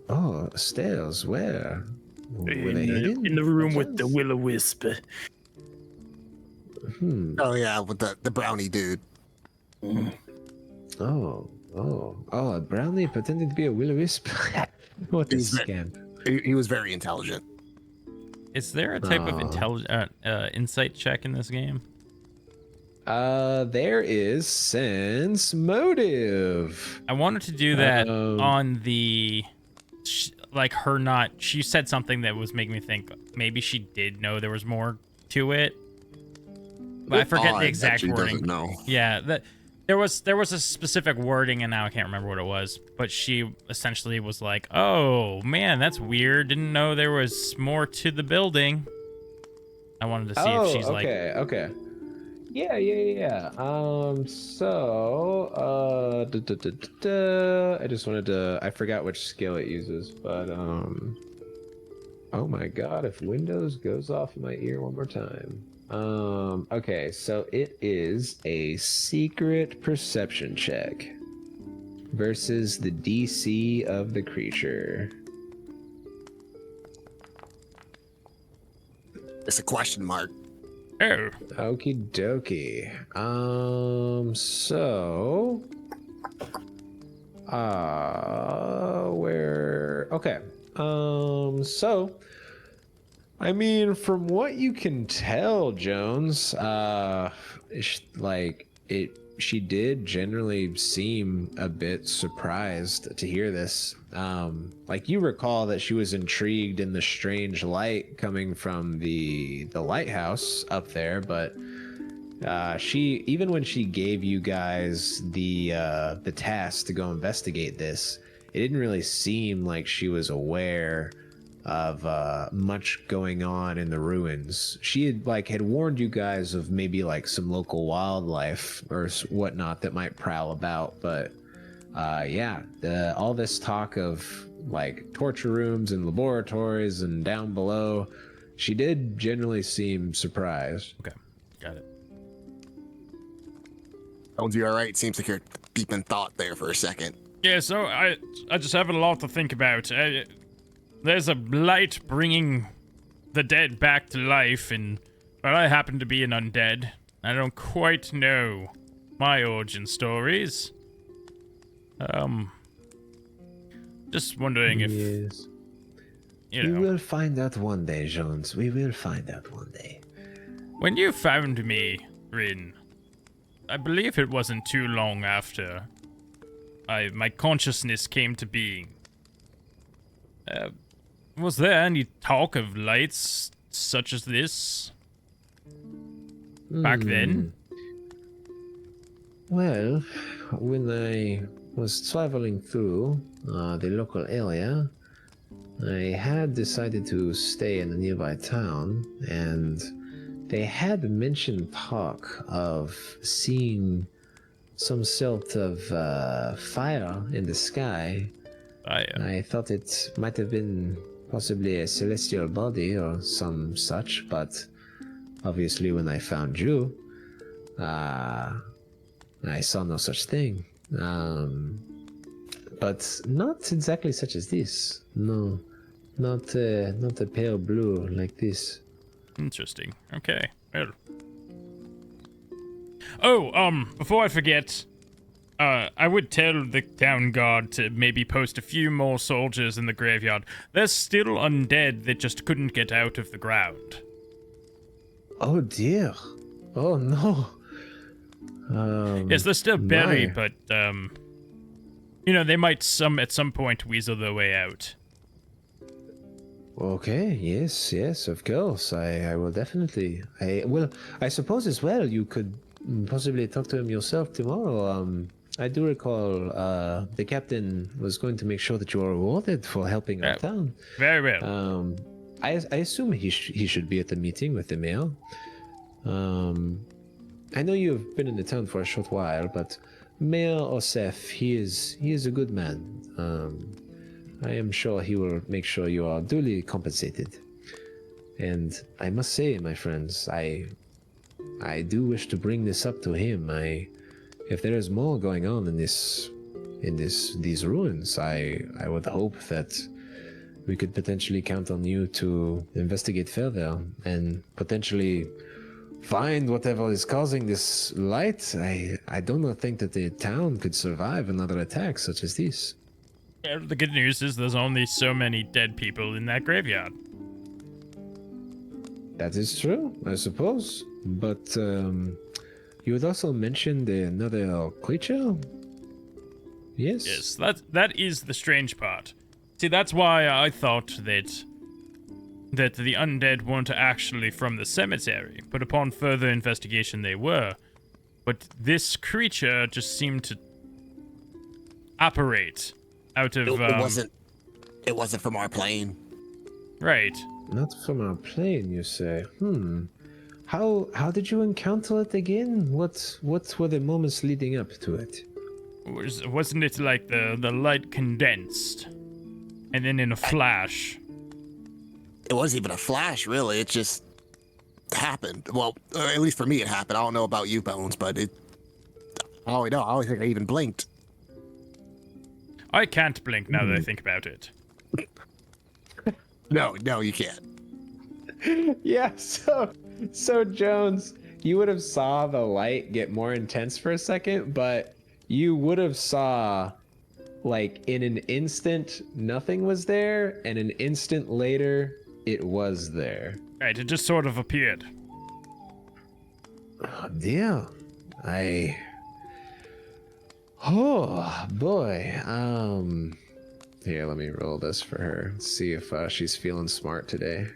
Oh, stairs, where? Were they hidden? In the room with the will-o-wisp. Oh yeah, with the brownie dude. Oh, a brownie pretending to be a will-o-wisp? What a He's scamp. He was very intelligent. Is there a type of insight check in this game? There is sense motive. I wanted to do that on the, like her not. She said something that was making me think maybe she did know there was more to it. But I forget the exact wording. No. Yeah, there was a specific wording, and now I can't remember what it was. But she essentially was like, "Oh man, that's weird. Didn't know there was more to the building." I wanted to see if she's okay. Yeah. I just wanted to. I forgot which skill it uses, but oh my god! If Windows goes off in my ear one more time. Okay, so it is a secret perception check versus the DC of the creature. It's a question mark. Oh. Okie dokie. Okay. So, I mean, from what you can tell, Jones, she did generally seem a bit surprised to hear this. Like you recall that she was intrigued in the strange light coming from the lighthouse up there, but she, even when she gave you guys the task to go investigate this, it didn't really seem like she was aware of much going on in the ruins. She had warned you guys of maybe like some local wildlife or whatnot that might prowl about, but all this talk of like torture rooms and laboratories and down below, she did generally seem surprised. Okay, got it. Jones, you all right? Seems like you're deep in thought there for a second. Yeah, so I just have a lot to think about. There's a light bringing the dead back to life, and well, I happen to be an undead. I don't quite know my origin stories. Just wondering if Yes. you We know. will find out one day, Jones. We will find out one day. When you found me, Rin, I believe it wasn't too long after my consciousness came to being. Was there any talk of lights such as this back then? Well, when I was traveling through the local area, I had decided to stay in a nearby town, and they had mentioned talk of seeing some sort of fire in the sky. I thought it might have been possibly a celestial body or some such, but obviously when I found you, I saw no such thing. But not exactly such as this. No, not a pale blue like this. Interesting. Okay. Well. Oh, before I forget, I would tell the town guard to maybe post a few more soldiers in the graveyard. There's still undead that just couldn't get out of the ground. Oh dear. Oh no. Yes, they're still buried, my. but, they might at some point weasel their way out. Okay, yes, of course. I will definitely. I suppose as well you could possibly talk to him yourself tomorrow. I do recall the captain was going to make sure that you are rewarded for helping our town. Very well. I assume he should be at the meeting with the mayor. I know you have been in the town for a short while, but Mayor Osef, he is a good man. I am sure he will make sure you are duly compensated. And I must say, my friends, I do wish to bring this up to him. If there is more going on in these ruins, I would hope that we could potentially count on you to investigate further and potentially find whatever is causing this light. I do not think that the town could survive another attack such as this. Yeah, the good news is there's only so many dead people in that graveyard. That is true, I suppose. But you had also mentioned another creature? Yes? Yes, that is the strange part. See, that's why I thought that the undead weren't actually from the cemetery, but upon further investigation they were. But this creature just seemed to operate out of... It wasn't from our plane. Right. Not from our plane, you say? How did you encounter it again? What were the moments leading up to it? Wasn't it like the light condensed? And then in a flash... It wasn't even a flash, really. It just happened. Well, at least for me it happened. I don't know about you, Bones, but I don't think I even blinked. I can't blink now that I think about it. No, you can't. Yeah, so Jones, you would have saw the light get more intense for a second, but you would have saw, like, in an instant, nothing was there, and an instant later, it was there. Right, it just sort of appeared. Oh, dear. Oh, boy. Here, let me roll this for her. See if she's feeling smart today.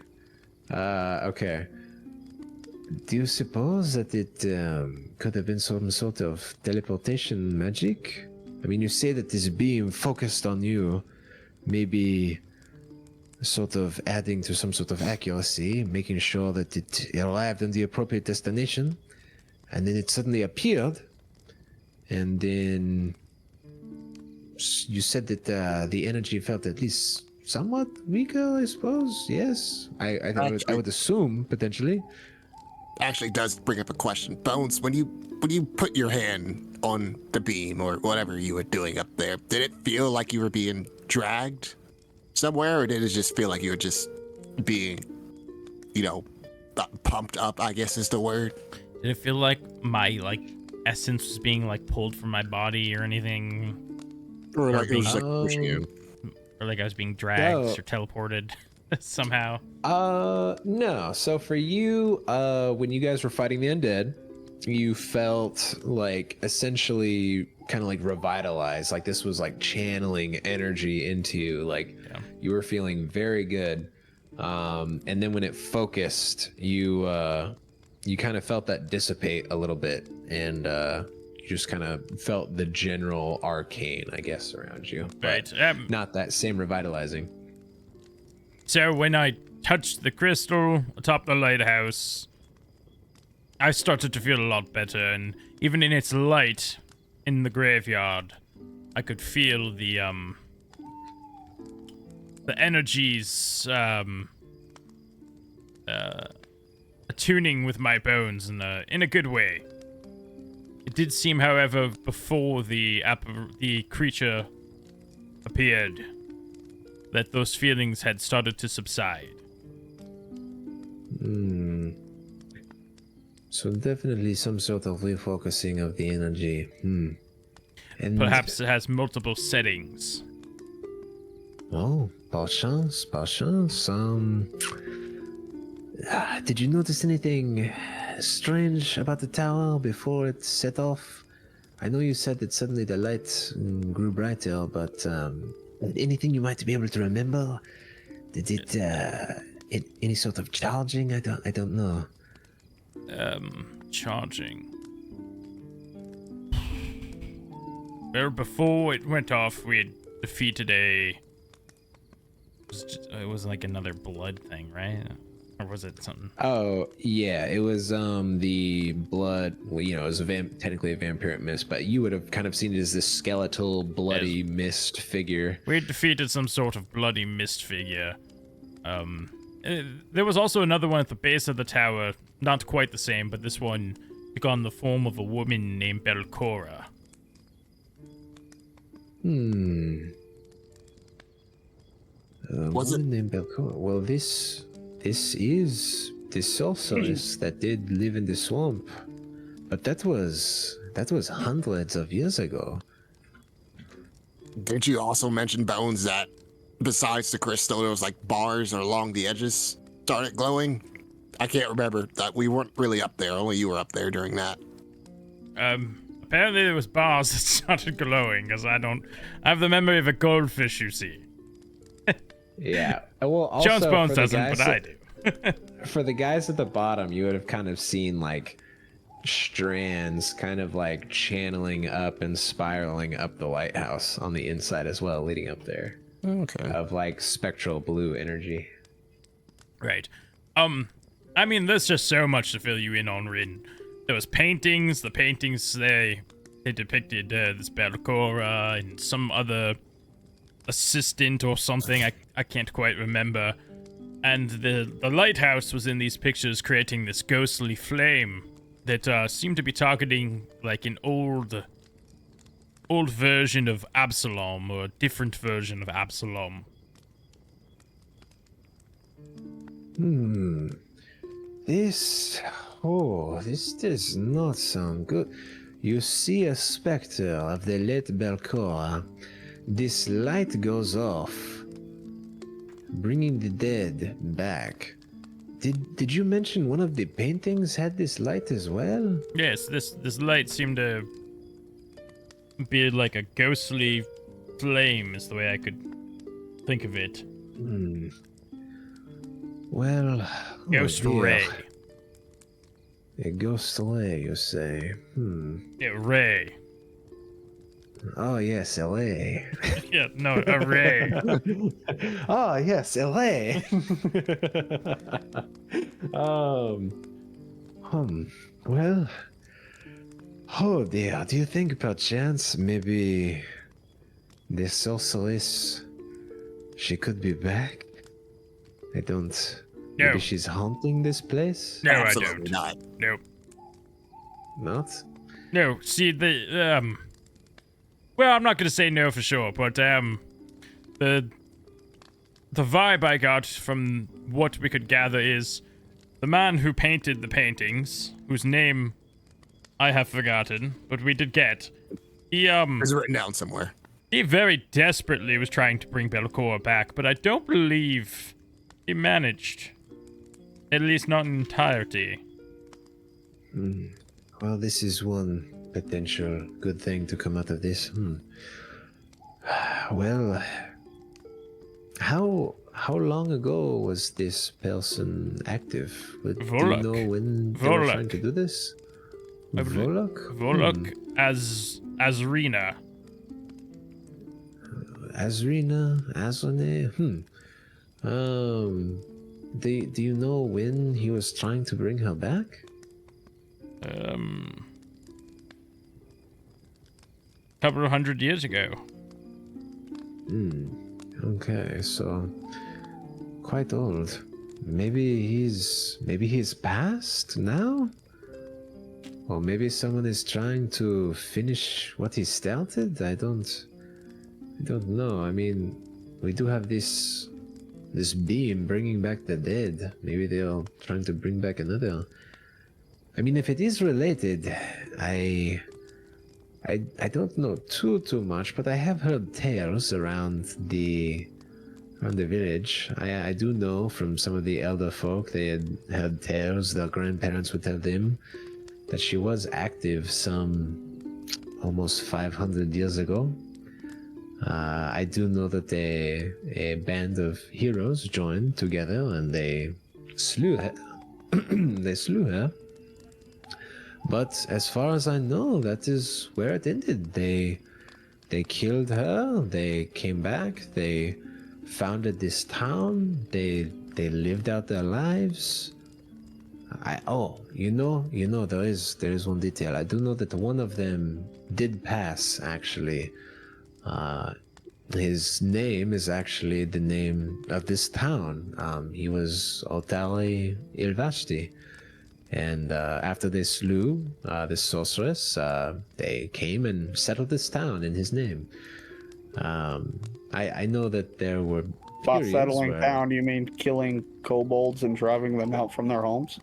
Okay. Do you suppose that it could have been some sort of teleportation magic? I mean, you say that this beam focused on you, maybe sort of adding to some sort of accuracy, making sure that it arrived in the appropriate destination, and then it suddenly appeared, and then you said that the energy felt at least somewhat weaker, I suppose. Yes, I would assume potentially. Actually, does bring up a question, Bones. When you put your hand on the beam or whatever you were doing up there, did it feel like you were being dragged somewhere, or did it just feel like you were just being, pumped up, I guess is the word? Did it feel like my essence was being pulled from my body or anything? Or like it was just pushing you? Or like I was being dragged or teleported somehow? No. So for you, when you guys were fighting the undead, you felt essentially kind of revitalized. Like this was channeling energy into you. You were feeling very good. And then when it focused, you kind of felt that dissipate a little bit, and you just kind of felt the general arcane, I guess, around you. Right. Not that same revitalizing. So when I touched the crystal atop the lighthouse, I started to feel a lot better, and even in its light in the graveyard, I could feel the energies attuning with my bones in a good way. It did seem, however, before the creature appeared, that those feelings had started to subside. So definitely some sort of refocusing of the energy. And Perhaps it has multiple settings. Oh, par chance. Did you notice anything strange about the tower before it set off? I know you said that suddenly the light grew brighter, but anything you might be able to remember? Did it any sort of charging? I don't know. Charging. Well, before it went off, we had defeated it was like another blood thing, right? Or was it something? Oh yeah, it was the blood. Well, you know, it was technically a vampiric mist, but you would have kind of seen it as this skeletal, bloody mist figure. We had defeated some sort of bloody mist figure. There was also another one at the base of the tower, not quite the same, but this one took on the form of a woman named Belcora. Was it named Belcora? Well, this is the sorceress that did live in the swamp, but that was hundreds of years ago. Did you also mention, Bones, that besides the crystal, there was like bars along the edges started glowing? I can't remember. That we weren't really up there. Only you were up there during that. Apparently there was bars that started glowing, because I have the memory of a goldfish, you see. Yeah. Well, also Jones Bones for the doesn't, guys but I do. For the guys at the bottom, you would have kind of seen like strands kind of like channeling up and spiraling up the lighthouse on the inside as well, leading up there. Okay. Of like spectral blue energy. Right. I mean, there's just so much to fill you in on, Rin. There was paintings. The paintings, they depicted this Belcora and some other assistant or something. I can't quite remember. And the lighthouse was in these pictures creating this ghostly flame that seemed to be targeting like an old version of Absalom, or a different version of Absalom. This does not sound good. You see a specter of the late Belcora. This light goes off, bringing the dead back. Did you mention one of the paintings had this light as well? Yes, this light seemed to be like a ghostly flame, is the way I could think of it. Well, Ghost dear. ray. A ghost ray, you say? Yeah, ray. Oh yes, L.A. Yeah, no, a ray. Oh yes, L.A. Well, oh dear. Do you think perchance maybe the sorceress, she could be back? I don't. No. Maybe she's haunting this place? No, Absolutely I don't. not. Nope. Not? No, see, well, I'm not gonna say no for sure, but, the vibe I got from what we could gather is the man who painted the paintings, whose name I have forgotten, but we did get, It's written down somewhere. he very desperately was trying to bring Belcora back, but I don't believe he managed. At least not in entirety. Well, this is one potential good thing to come out of this. Well, how long ago was this person active? Do you Volok. know when they were Volok. trying to do this? I believe- Volok? Volok Azrina. Azrina? Azone? Do you know when he was trying to bring her back? Couple of 100 years ago. Okay, so quite old. Maybe he's passed now? Or maybe someone is trying to finish what he started? I don't know. I mean, we do have this beam bringing back the dead. Maybe they're trying to bring back another. I mean, if it is related, I don't know too much, but I have heard tales around the village. I do know from some of the elder folk, they had heard tales. Their grandparents would tell them that she was active some almost 500 years ago. I do know that a band of heroes joined together and they slew her. They slew her. But as far as I know, that is where it ended. They they killed her. They came back. They founded this town. They lived out their lives. There is one detail. I do know that one of them did pass, actually. His name is actually the name of this town. He was Otali Ilvasti. And after they slew this sorceress, they came and settled this town in his name. I know that there were By periods settling where... down, you mean killing kobolds and driving them out from their homes?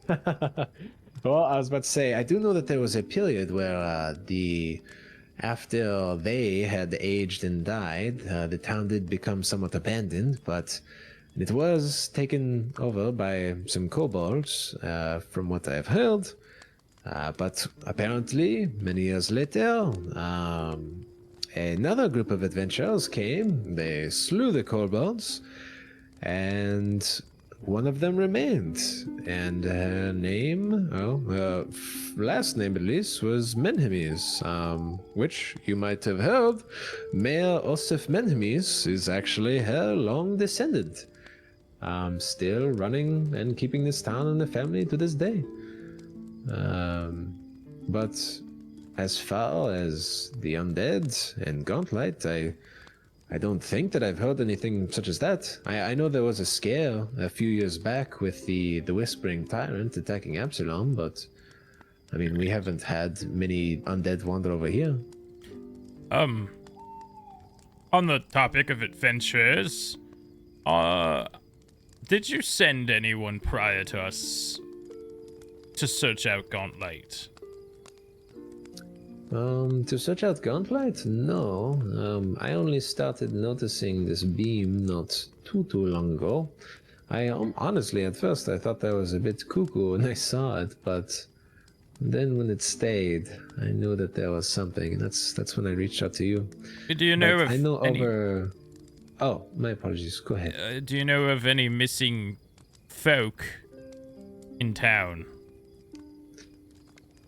Well, I was about to say, I do know that there was a period where after they had aged and died, the town did become somewhat abandoned, but it was taken over by some kobolds, from what I've heard. But apparently, many years later, another group of adventurers came. They slew the kobolds, and one of them remained. And her name, her last name at least, was Menhemes, which you might have heard. Mayor Osif Menhemes is actually her long descendant. Still running and keeping this town and the family to this day. But as far as the undead and Gauntlet, I don't think that I've heard anything such as that. I know there was a scare a few years back with the Whispering Tyrant attacking Absalom, but I mean, we haven't had many undead wander over here. On the topic of adventures, did you send anyone prior to us to search out Gauntlet? To search out Gauntlet? No. I only started noticing this beam not too long ago. Honestly, at first I thought that was a bit cuckoo when I saw it, but then when it stayed, I knew that there was something, and that's when I reached out to you. Do you know But of I know any... over... Oh, my apologies. Go ahead. do you know of any missing folk in town?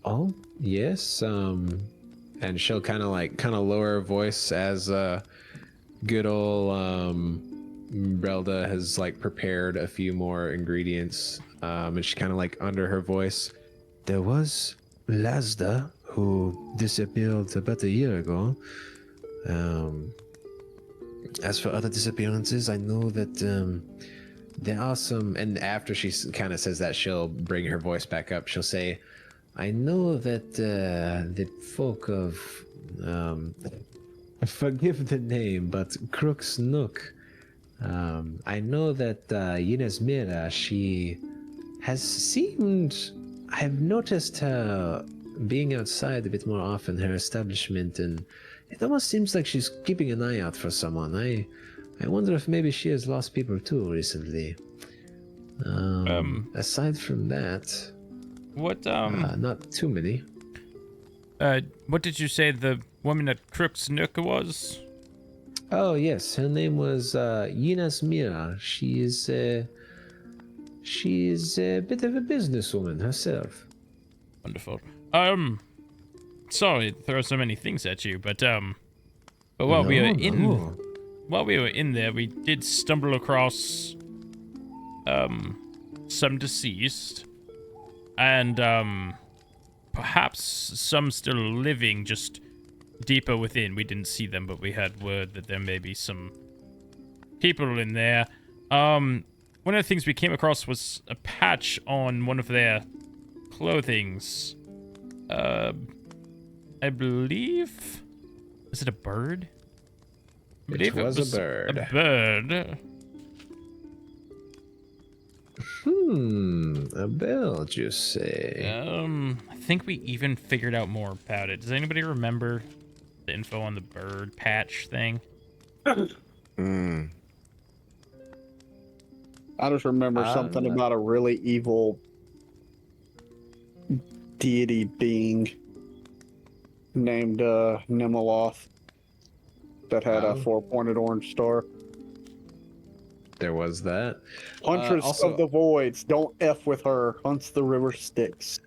Oh, yes. And she'll kind of lower her voice as good old Brelda has prepared a few more ingredients. And she kind of under her voice. There was Lazda who disappeared about a year ago. As for other disappearances, I know that there are some, and after she kind of says that, she'll bring her voice back up. She'll say, I know that the folk of, forgive the name, but Crook's Nook, I know that Yinez Mira, she has seemed, I've noticed her being outside a bit more often, her establishment, and it almost seems like she's keeping an eye out for someone. I wonder if maybe she has lost people too recently. Aside from that, what not too many. What did you say the woman at Crook's Nook was? Oh yes, her name was Yinas Mira. She is a bit of a businesswoman herself. Wonderful. Sorry to throw so many things at you, but while we were in there, we did stumble across some deceased, and perhaps some still living just deeper within. We didn't see them, but we had word that there may be some people in there. One of the things we came across was a patch on one of their clothings. I believe... Was it a bird? It was a bird. A bird. A bird, you say? I think we even figured out more about it. Does anybody remember the info on the bird patch thing? I just remember something about a really evil deity being named Nimaloth that had a four-pointed orange star. There was that. Huntress of the Voids. Don't F with her. Hunts the river Styx.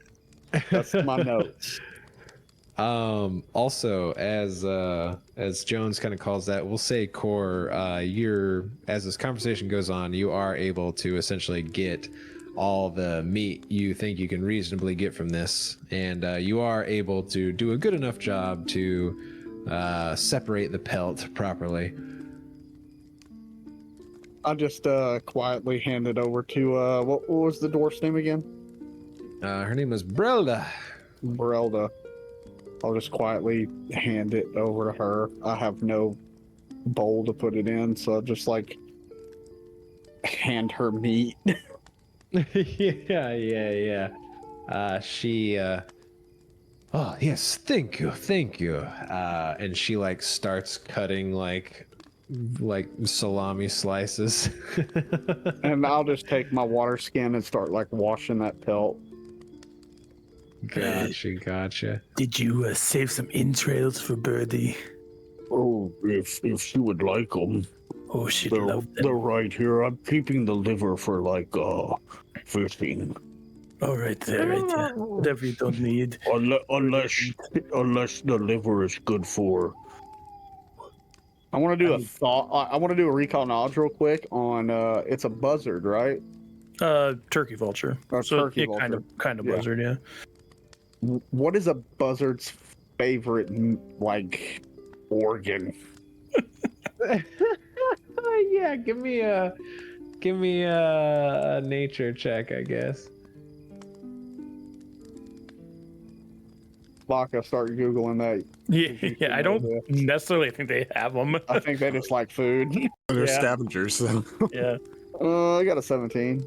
That's my notes. Also, as Jones kind of calls that, we'll say core. You're as this conversation goes on, you are able to essentially get all the meat you think you can reasonably get from this, and you are able to do a good enough job to separate the pelt properly. I'll just quietly hand it over to what was the dwarf's name again? Her name was Brelda. Brelda. I'll just quietly hand it over to her. I have no bowl to put it in, so I'll just like hand her meat. yeah. She oh yes, thank you. And she like starts cutting like salami slices. And I'll just take my water skin and start like washing that pelt. Gotcha. Did you save some entrails for Birdie? Oh, if she would like them. Oh, she'd love them. They're right here. I'm keeping the liver for like fishing. Oh, right there. Whatever you don't need. Unless the liver is good for. I want to do I want to do a recall knowledge real quick on it's a buzzard, right? Turkey vulture. Or So turkey yeah, vulture. kind of Yeah. buzzard, yeah. What is a buzzard's favorite like organ? Yeah, give me a nature check, I guess. Baka, start googling that. Yeah, I don't necessarily think they have them. I think they just like food. They're Yeah. scavengers. So. Yeah. I got a 17.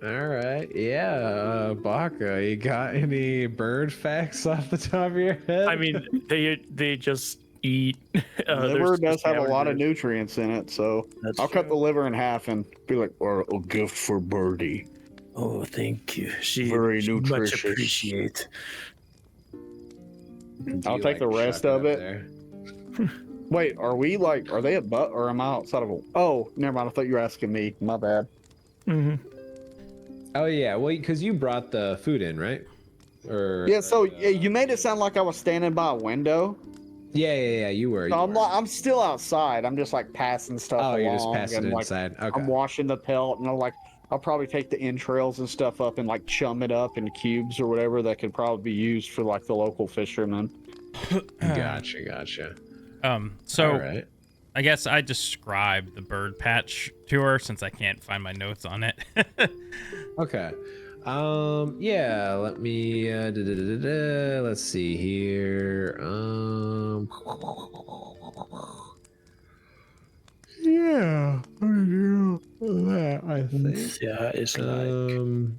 All right, yeah, Baka, you got any bird facts off the top of your head? I mean, they just eat. Liver does have a lot of scavengers. nutrients in it, so That's I'll cut true. the liver in half and be like, Or a gift for Birdie. Oh, thank you. She Very she much nutritious. appreciate. I'll You, take the rest chuck of up it. there. wait, are they at butt or am I outside of a... Oh, never mind. I thought you were asking me. My bad. Mhm. Oh yeah, well, because you brought the food in, right? Or Yeah, so yeah, you made it sound like I was standing by a window. yeah, you were. No, you I'm were. I'm still outside. I'm just like passing stuff Oh, along. you're just passing and, it like, inside. Okay. I'm washing the pelt and I'll probably take the entrails and stuff up and like chum it up in cubes or whatever that could probably be used for like the local fishermen. Gotcha. So All right. I guess I described the bird patch to her since I can't find my notes on it. Okay. Yeah, let me let's see here. Yeah, I think. Yeah, it's like.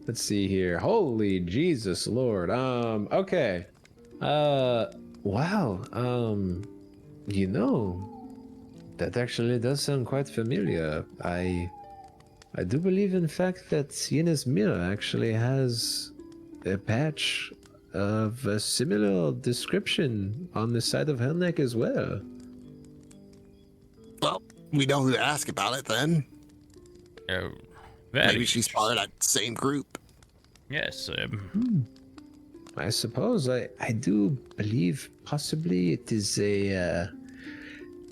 Let's see here. Holy Jesus Lord. Okay. Wow. You know, that actually does sound quite familiar. I do believe, in fact, that Yena's Mirror actually has a patch of a similar description on the side of her neck as well. Well, we know who to ask about it then. Oh, Maybe she's part of that same group. Yes. I suppose I do believe possibly it is I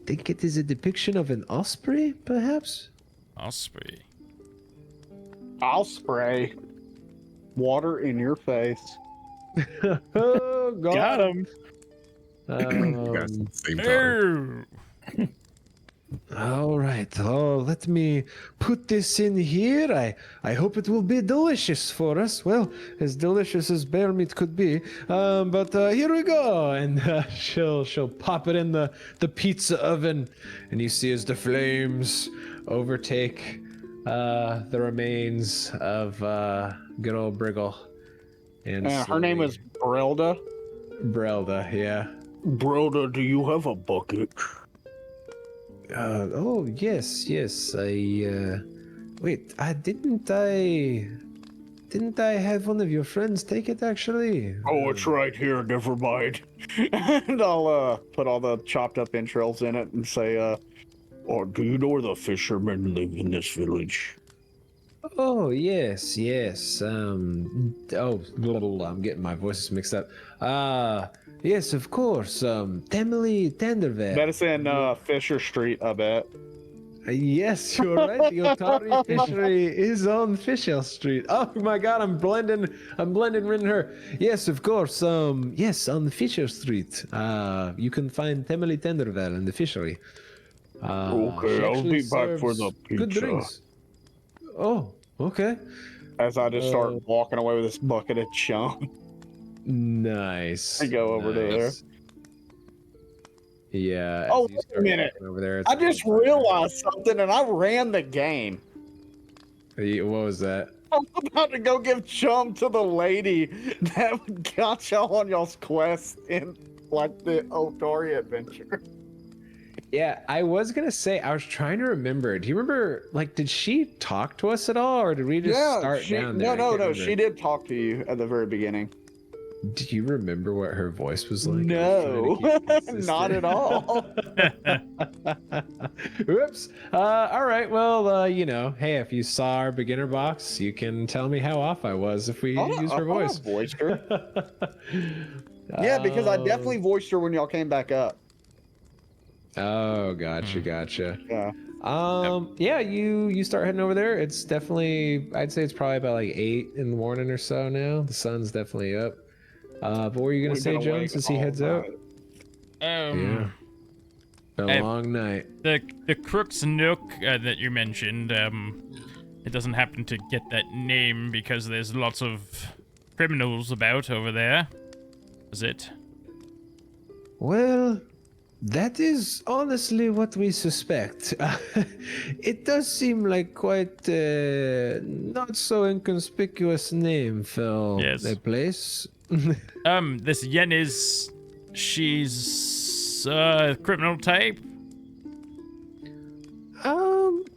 think it is a depiction of an osprey, perhaps? Osprey. I'll spray water in your face. Oh, God. Got him. Guys, at the same time. Oh. All right. Oh, let me put this in here. I hope it will be delicious for us. Well, as delicious as bear meat could be. But here we go. And she'll pop it in the pizza oven, and you see as the flames overtake the remains of good old Briggle. And Her name is Brelda. Brelda. Yeah. Broda, do you have a bucket? Oh yes. Wait. Didn't I have one of your friends take it actually? Oh, it's right here. Never mind. And I'll put all the chopped up entrails in it and say, Or do you know where the fishermen live in this village? Oh yes, yes. Blah, blah, blah, I'm getting my voices mixed up. Yes, of course. Temily Tendervet. Medicine, Fisher Street, I bet. Yes, you're right. The Otari Fishery is on Fisher Street. Oh my God, I'm blending in her. Yes, of course. Yes, on Fisher Street. You can find Temily Tendervet in the fishery. Okay, She I'll actually be back for the serves good pizza. drinks. Oh, okay. As I just start walking away with this bucket of chum. Nice. I go over there. Yeah. Oh, as you wait a start minute. walking over there, I just realized something and I ran the game. What was that? I'm about to go give chum to the lady that got y'all on y'all's quest in like the Otari adventure. Yeah, I was gonna say I was trying to remember. Do you remember? Like, did she talk to us at all, or did we just start down there? No. She did talk to you at the very beginning. Do you remember what her voice was like? No, not at all. Whoops. All right. Well, hey, if you saw our beginner box, you can tell me how off I was if we use her voice. Voiced her. Yeah, because I definitely voiced her when y'all came back up. Oh, gotcha. Yeah. Yeah, you start heading over there. It's definitely, I'd say it's probably about like 8 in the morning or so now. The sun's definitely up. But what were you gonna say, Jones, as he heads out? Yeah. A long night. The Crook's Nook that you mentioned, it doesn't happen to get that name because there's lots of criminals about over there. Is it? Well, that is honestly what we suspect. It does seem like quite not so inconspicuous name for a place. This Yen she's criminal type.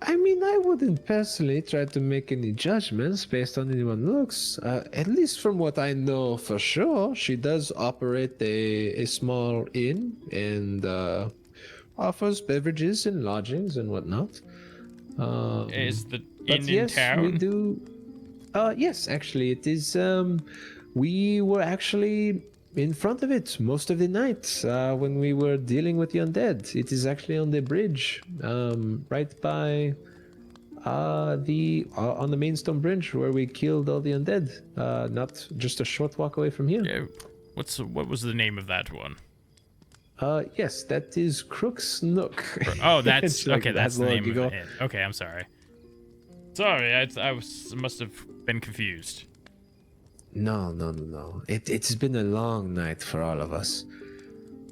I mean, I wouldn't personally try to make any judgments based on anyone's looks. At least from what I know for sure, she does operate a small inn and offers beverages and lodgings and whatnot. Is the inn in town? We do. Yes, actually, it is. We were actually in front of it most of the night when we were dealing with the undead. It is actually on the bridge, right by on the main stone bridge where we killed all the undead. Not just a short walk away from here. Yeah. What was the name of that one? Yes, that is Crook's Nook. Oh, that's like, okay. That's the name giggle. of it. Okay, I'm sorry. Sorry, I must have been confused. No. It's been a long night for all of us.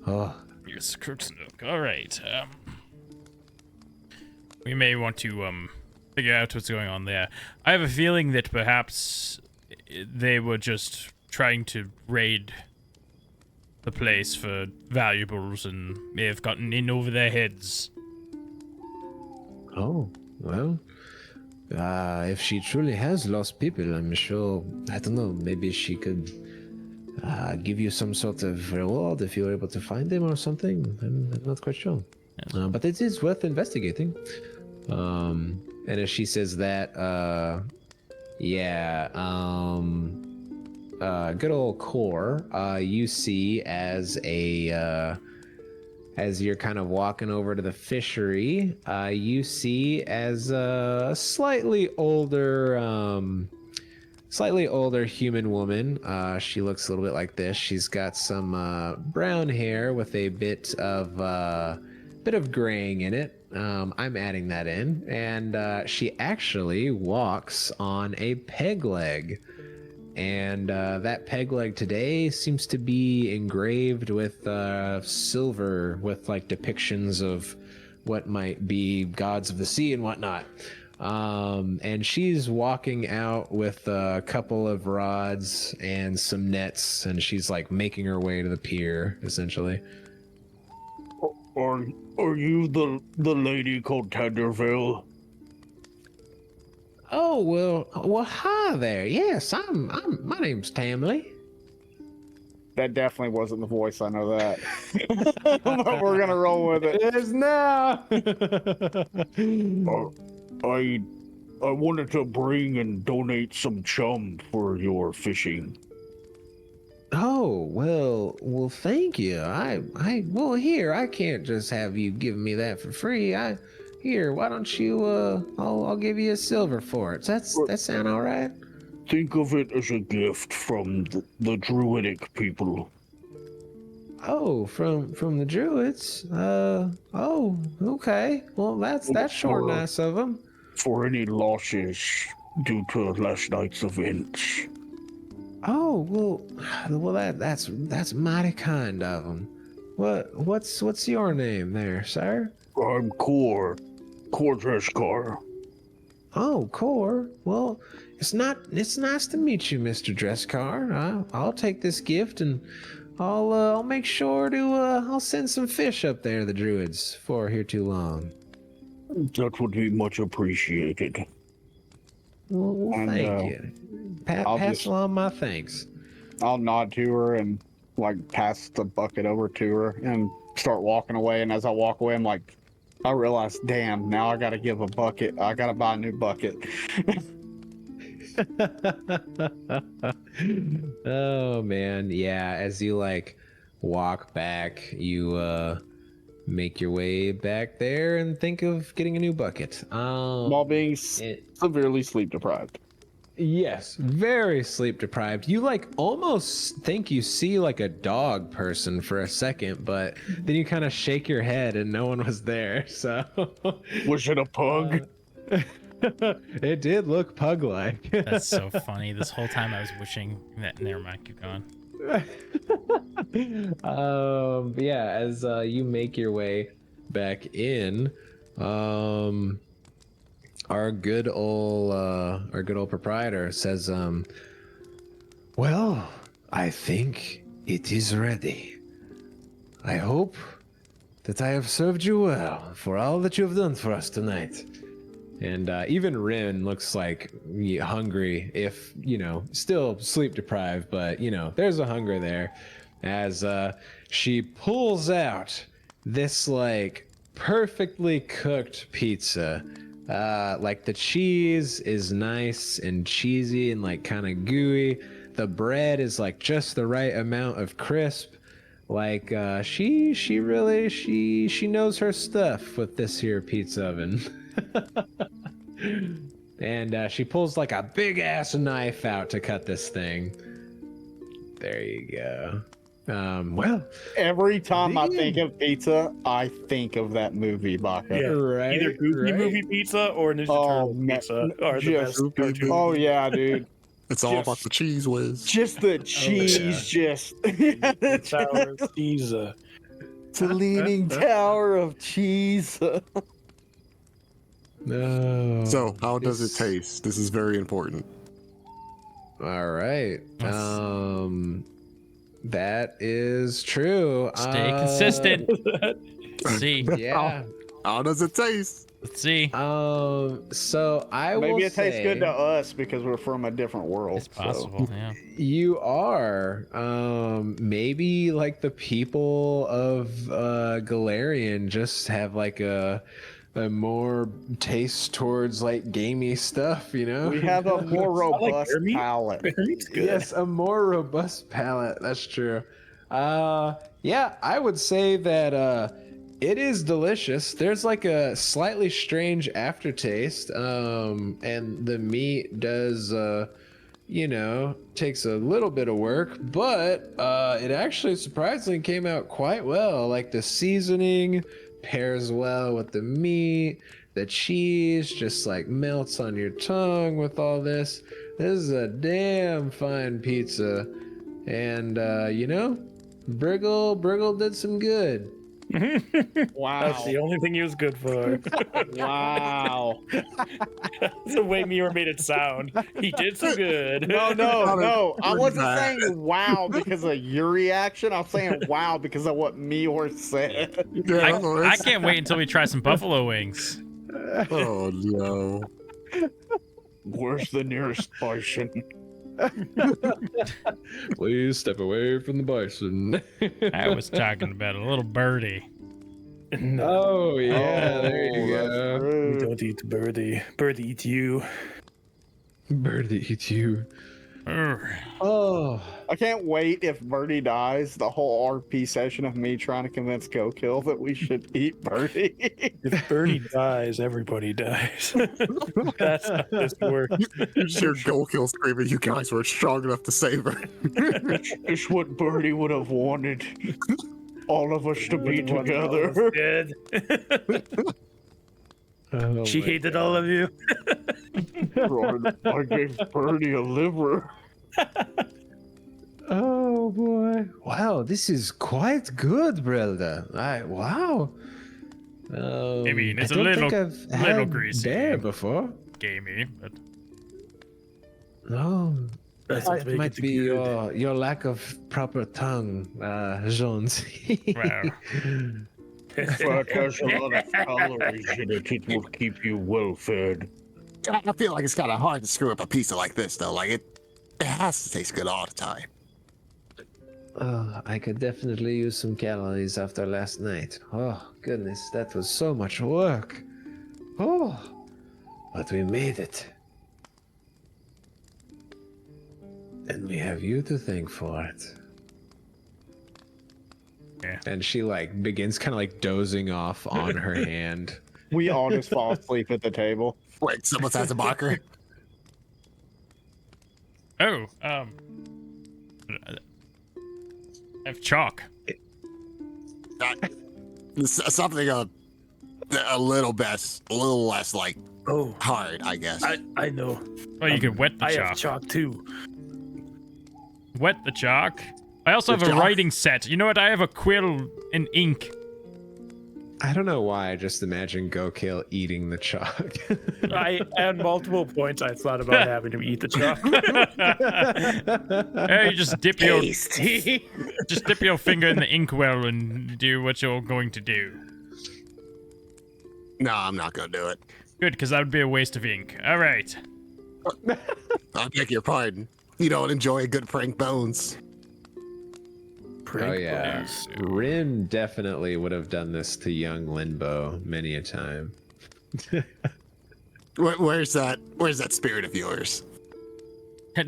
Oh. Yes, Crook's Nook. All right. We may want to figure out what's going on there. I have a feeling that perhaps they were just trying to raid the place for valuables and may have gotten in over their heads. Oh, well. If she truly has lost people, I'm sure, I don't know, maybe she could give you some sort of reward if you were able to find them or something. I'm not quite sure. Yes. But it is worth investigating. And as she says that, good old Core, you see as you're kind of walking over to the fishery, you see as a slightly older human woman. She looks a little bit like this. She's got some brown hair with a bit of graying in it. I'm adding that in, and she actually walks on a peg leg. And that peg leg today seems to be engraved with silver with like depictions of what might be gods of the sea and whatnot. And she's walking out with a couple of rods and some nets, and she's like making her way to the pier, essentially. Are you the lady called Tenderville? Oh, well, hi there. Yes, my name's Tamley. That definitely wasn't the voice, I know that. But we're gonna roll with it. It is now. I wanted to bring and donate some chum for your fishing. Oh, well, thank you. Well, here, I can't just have you give me that for free. Here, why don't you, I'll give you a silver for it. That sound all right? Think of it as a gift from the druidic people. Oh, from the druids? Oh, okay. Well, that's sure nice of them. For any losses due to last night's events. Oh, well, that's mighty kind of them. What's your name there, sir? I'm Kool. Dreskar. Oh, Core. Well, it's nice to meet you, Mr. Dreskar. I'll take this gift and I'll make sure to I'll send some fish up there to the druids for here too long. That would be much appreciated. Well, And, thank you. Pass along my thanks. I'll nod to her and like pass the bucket over to her and start walking away. And as I walk away, I'm like, I realize, damn, now I gotta give a bucket. I gotta buy a new bucket. Oh man, yeah. As you like walk back, you make your way back there and think of getting a new bucket. While being severely sleep deprived. Yes, very sleep deprived. You like almost think you see like a dog person for a second, but then you kind of shake your head and no one was there. So Was it a pug? it did look pug-like. That's so funny. This whole time I was wishing that. Never mind. Keep going. But yeah, as you make your way back in, our good old proprietor says, well, I think it is ready. I hope that I have served you well for all that you have done for us tonight. And even Rin looks like hungry, if, still sleep deprived, but, there's a hunger there. As she pulls out this, like, perfectly cooked pizza. Like, the cheese is nice and cheesy and, like, kind of gooey. The bread is, like, just the right amount of crisp. Like, she knows her stuff with this here pizza oven. And she pulls like a big ass knife out to cut this thing. There you go. Well, every time I think of pizza, I think of that movie, Baka. Yeah, right, either Goofy right. movie pizza or Ninja Turtle pizza are the best cartoon. Oh yeah, dude. It's all about the cheese whiz. Just the cheese, just Sour cheese. the leaning tower of cheese. No. So, how does it taste? This is very important. All right. That is true. Stay consistent. Let's see. Yeah. How does it taste? Let's see. So I will Maybe it tastes say good to us because we're from a different world. It's possible. Yeah. you are maybe like the people of Galarian just have like a more taste towards like gamey stuff, We have a more robust Jeremy. palate. Jeremy's good. Yes, a more robust palate. That's true. Yeah, I would say that it is delicious. There's like a slightly strange aftertaste, and the meat does, takes a little bit of work, but it actually surprisingly came out quite well. Like the seasoning pairs well with the meat. The cheese just like melts on your tongue with all this. This is a damn fine pizza. And, Briggle did some good. Wow. That's the only thing he was good for. Wow. That's the way Meyore made it sound. He did some good. No. I wasn't saying wow because of your reaction. I'm saying wow because of what Meyore said. Yeah, I can't wait until we try some buffalo wings. Oh no. Where's the nearest bison? Please step away from the bison. I was talking about a little birdie. No, Oh yeah, there you that's go. we true. don't eat birdie. Birdie eats you. Birdie eats you. Urgh. Oh, I can't wait if Birdie dies. The whole RP session of me trying to convince Go-Kill that we should eat Birdie. If Birdie dies, everybody dies. That's how this works. You just hear Go-Kill screaming, you guys were strong enough to save her. It's what Birdie would have wanted. All of us to be Everyone together. was dead. oh She my hated all of you. I gave Birdie a liver. Oh boy! Wow, this is quite good, Brelda. Wow. I mean, it's a don't little- think I've little had greasy. bear before. Gamey, but Oh, That's what it makes might it be good. your lack of proper tongue, Jones. wow. But there's a lot of calories in it. It will keep you well fed. I feel like it's kind of hard to screw up a pizza like this, though. Like, it has to taste good all the time. I could definitely use some calories after last night. Oh, goodness, that was so much work. Oh, but we made it. And we have you to thank for it. Yeah. And she, like, begins kind of, like, dozing off on her hand. We all just fall asleep at the table. Wait, someone has a marker? Oh, I have chalk. Something a little less, like, Oh, hard, I guess. I know. Well, you could wet the I chalk. have chalk too. Wet the chalk. I also have The a chalk? writing set. You know what? I have a quill and ink. I don't know why I just imagine Go-Kill eating the chalk. At multiple points, I thought about having him eat the chalk. Hey, you just dip your Tasty. just dip your finger in the inkwell and do what you're going to do. No, I'm not gonna do it. Good, because that would be a waste of ink. All right. I'll beg your pardon. You don't enjoy a good prank bones. Oh yeah, bones. Rin definitely would have done this to young Linbo many a time. Where's that spirit of yours? I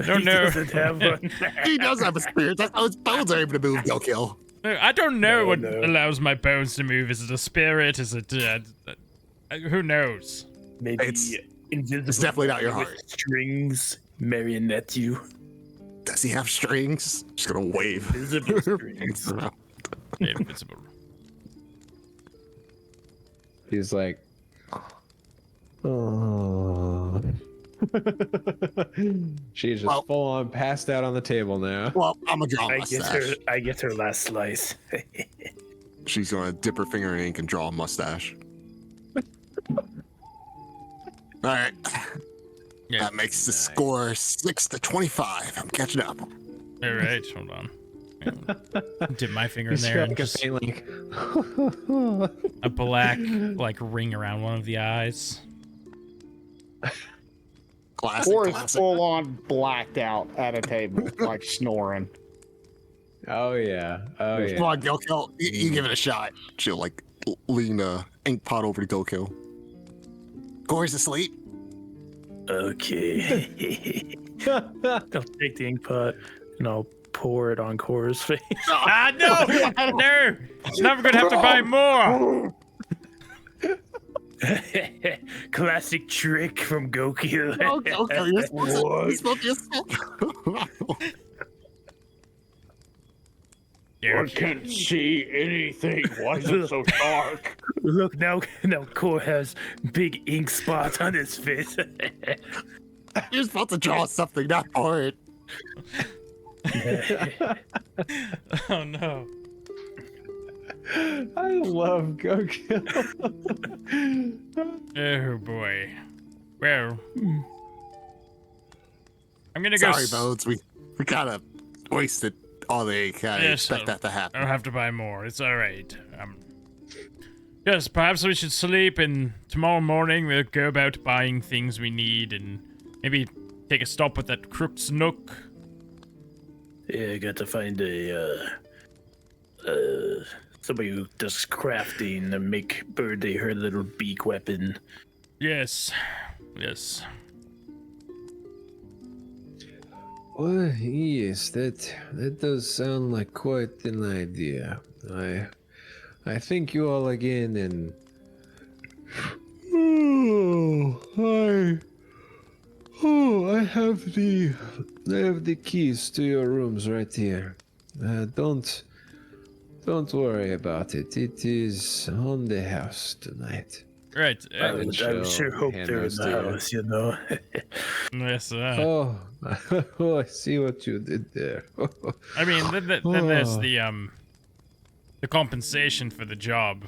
don't He know. doesn't have one. He does have a spirit. That's how his bones are able to move. Go kill. I don't know what no. allows my bones to move. Is it a spirit? Is it who knows? Maybe It's invisible. definitely not your with heart. Strings marionette you. Does he have strings? Just gonna wave. Visible strings. Invincible. He's like, oh. She's just Well- full on passed out on the table now. Well, I'm gonna draw a mustache. I get her last slice. She's gonna dip her finger in ink and draw a mustache. All right. Yeah. That makes the score 6-25. I'm catching up. All right, hold on. Dip my finger in He's there and like a just faint, like, a black like ring around one of the eyes. Classic. Or is classic. full on blacked out at a table, like snoring. oh yeah, oh Come yeah. on, Go Kill. You give it a shot. She'll like lean a ink pot over to Go Kill. Corey's asleep. Okay. I'll take the ink pot and I'll pour it on Cora's face. Ah no! No! Now we're gonna have to buy more! Classic trick from Goku. Oh, Go Kill, you're supposed to I can't see anything. Why is it so dark? Look now Cora has big ink spots on his face. You're supposed to draw something, not pour it. Oh no. I love Go-Kill. Oh boy. Well. I'm gonna go. Sorry, Bones. We kind of wasted all the ink. I Yes, expect that to happen. I'll have to buy more. It's alright. Yes, perhaps we should sleep, and tomorrow morning we'll go about buying things we need, and maybe take a stop at that Crook's Nook. Yeah, I got to find a somebody who does crafting and make Birdie her little beak weapon. Yes. Yes. Well, yes, that does sound like quite an idea. I thank you all again, and I have the keys to your rooms right here. Don't worry about it. It is on the house tonight. Right. I would sure hope hand they're in those the to you. house, you know. Yes. Oh, I see what you did there. I mean, then there's the compensation for the job.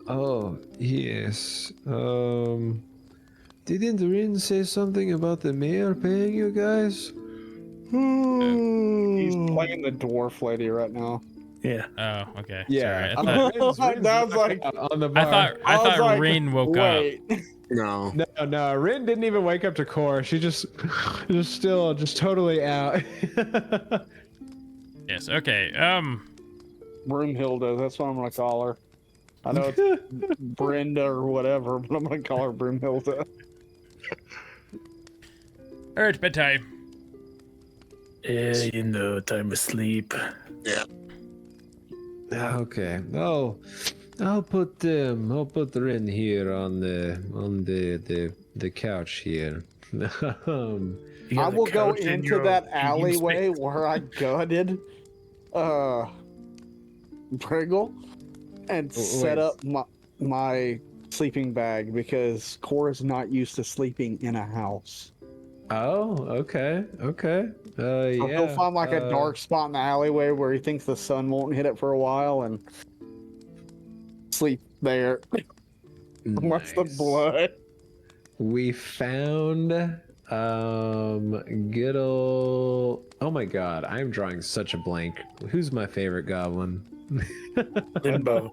Oh, yes. Didn't Rin say something about the mayor paying you guys? He's playing the dwarf lady right now. Yeah. Oh, okay. Yeah. Sorry. Rin's That was like, on the bar. I was thought like, Rain woke wait. No. No, Rin didn't even wake up to core. She just totally out. up. Yes. Okay. Broomhilda, that's what I'm gonna call her. I know it's Brenda or whatever, but I'm gonna call her Broomhilda. All right. Bedtime. Yeah, you know, time to sleep. Yeah. Okay. Oh, I'll put Rin here on the couch here. You I got a will go couch in into your that game alleyway space? where I gutted Briggle and set up my sleeping bag because Cora's not used to sleeping in a house. Oh, okay. So Yeah. he'll find like a dark spot in the alleyway where he thinks the sun won't hit it for a while and sleep there. What's the Nice. blood? We found good old. Oh my god, I'm drawing such a blank. Who's my favorite goblin? Limbo.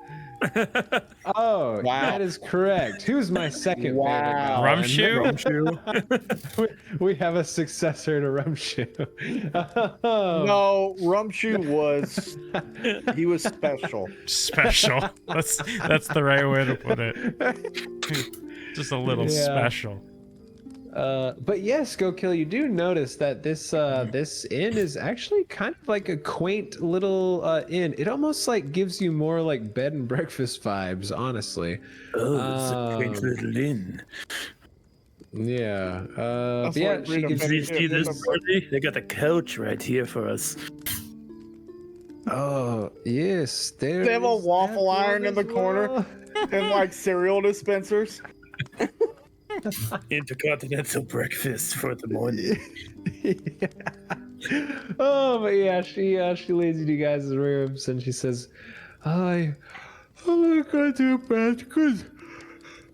Oh, Wow. that is correct. Who's my second favorite Wow. goblin? Rumshoe? we have a successor to Rumshoe. No, Rumshoe was he was special. Special. That's the right way to put it. Just a little Yeah. special. But yes, Go Kill, you do notice that this inn is actually kind of like a quaint little inn. It almost like gives you more like bed and breakfast vibes, honestly. Oh, it's a quaint little inn. Yeah. That's Yeah, what she Rita gives Did you Finish see it with this a- party? They got a couch right here for us. Oh, yes. There They have a is waffle that iron one in the as corner. well. And like cereal dispensers. Intercontinental breakfast for the morning. Oh, but yeah, she leads you to guys' rooms and she says, I'm going to bed.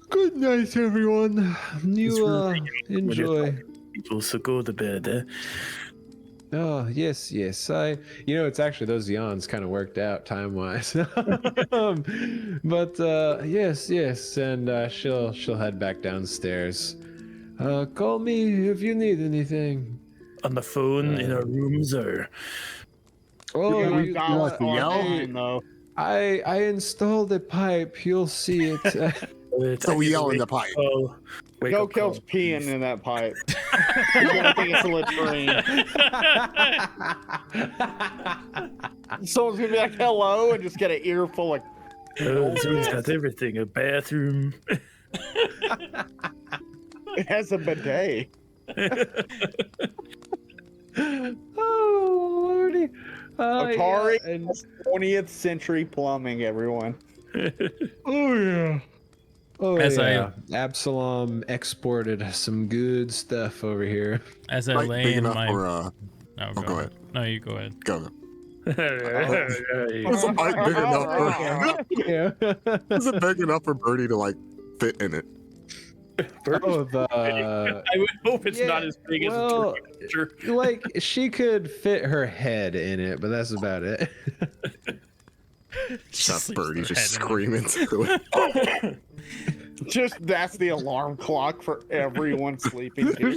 Good night, everyone. You enjoy. People, so go to bed, eh? Oh, yes. It's actually those yawns kind of worked out time-wise. But yes, and she'll head back downstairs. Call me if you need anything. On the phone in our rooms, or Oh, You're gonna you- dial like it to yell? online, though. I installed a pipe. You'll see it. So we yell in the pipe. Oh, wake Go up Kill's call, peeing please. in that pipe. He's gonna think it's a latrine. Someone's gonna be like, hello, and just get an earful of. This room's got everything. A bathroom. It has a bidet. Oh, lordy. Atari yeah, and- 20th century plumbing, everyone. Oh, As yeah. Absalom exported some good stuff over here. As I Like lay big in enough my. for No, go ahead. No, you go ahead. Go. Hey. Is a pipe big enough for Yeah. is it big enough for Birdie to like fit in it? Oh, the. I would hope it's not Yeah, as big well, as a turkey. Like, she could fit her head in it, but that's about it. Just Sleeps Birdie with just her head in screaming through it. Just that's the alarm clock for everyone sleeping here.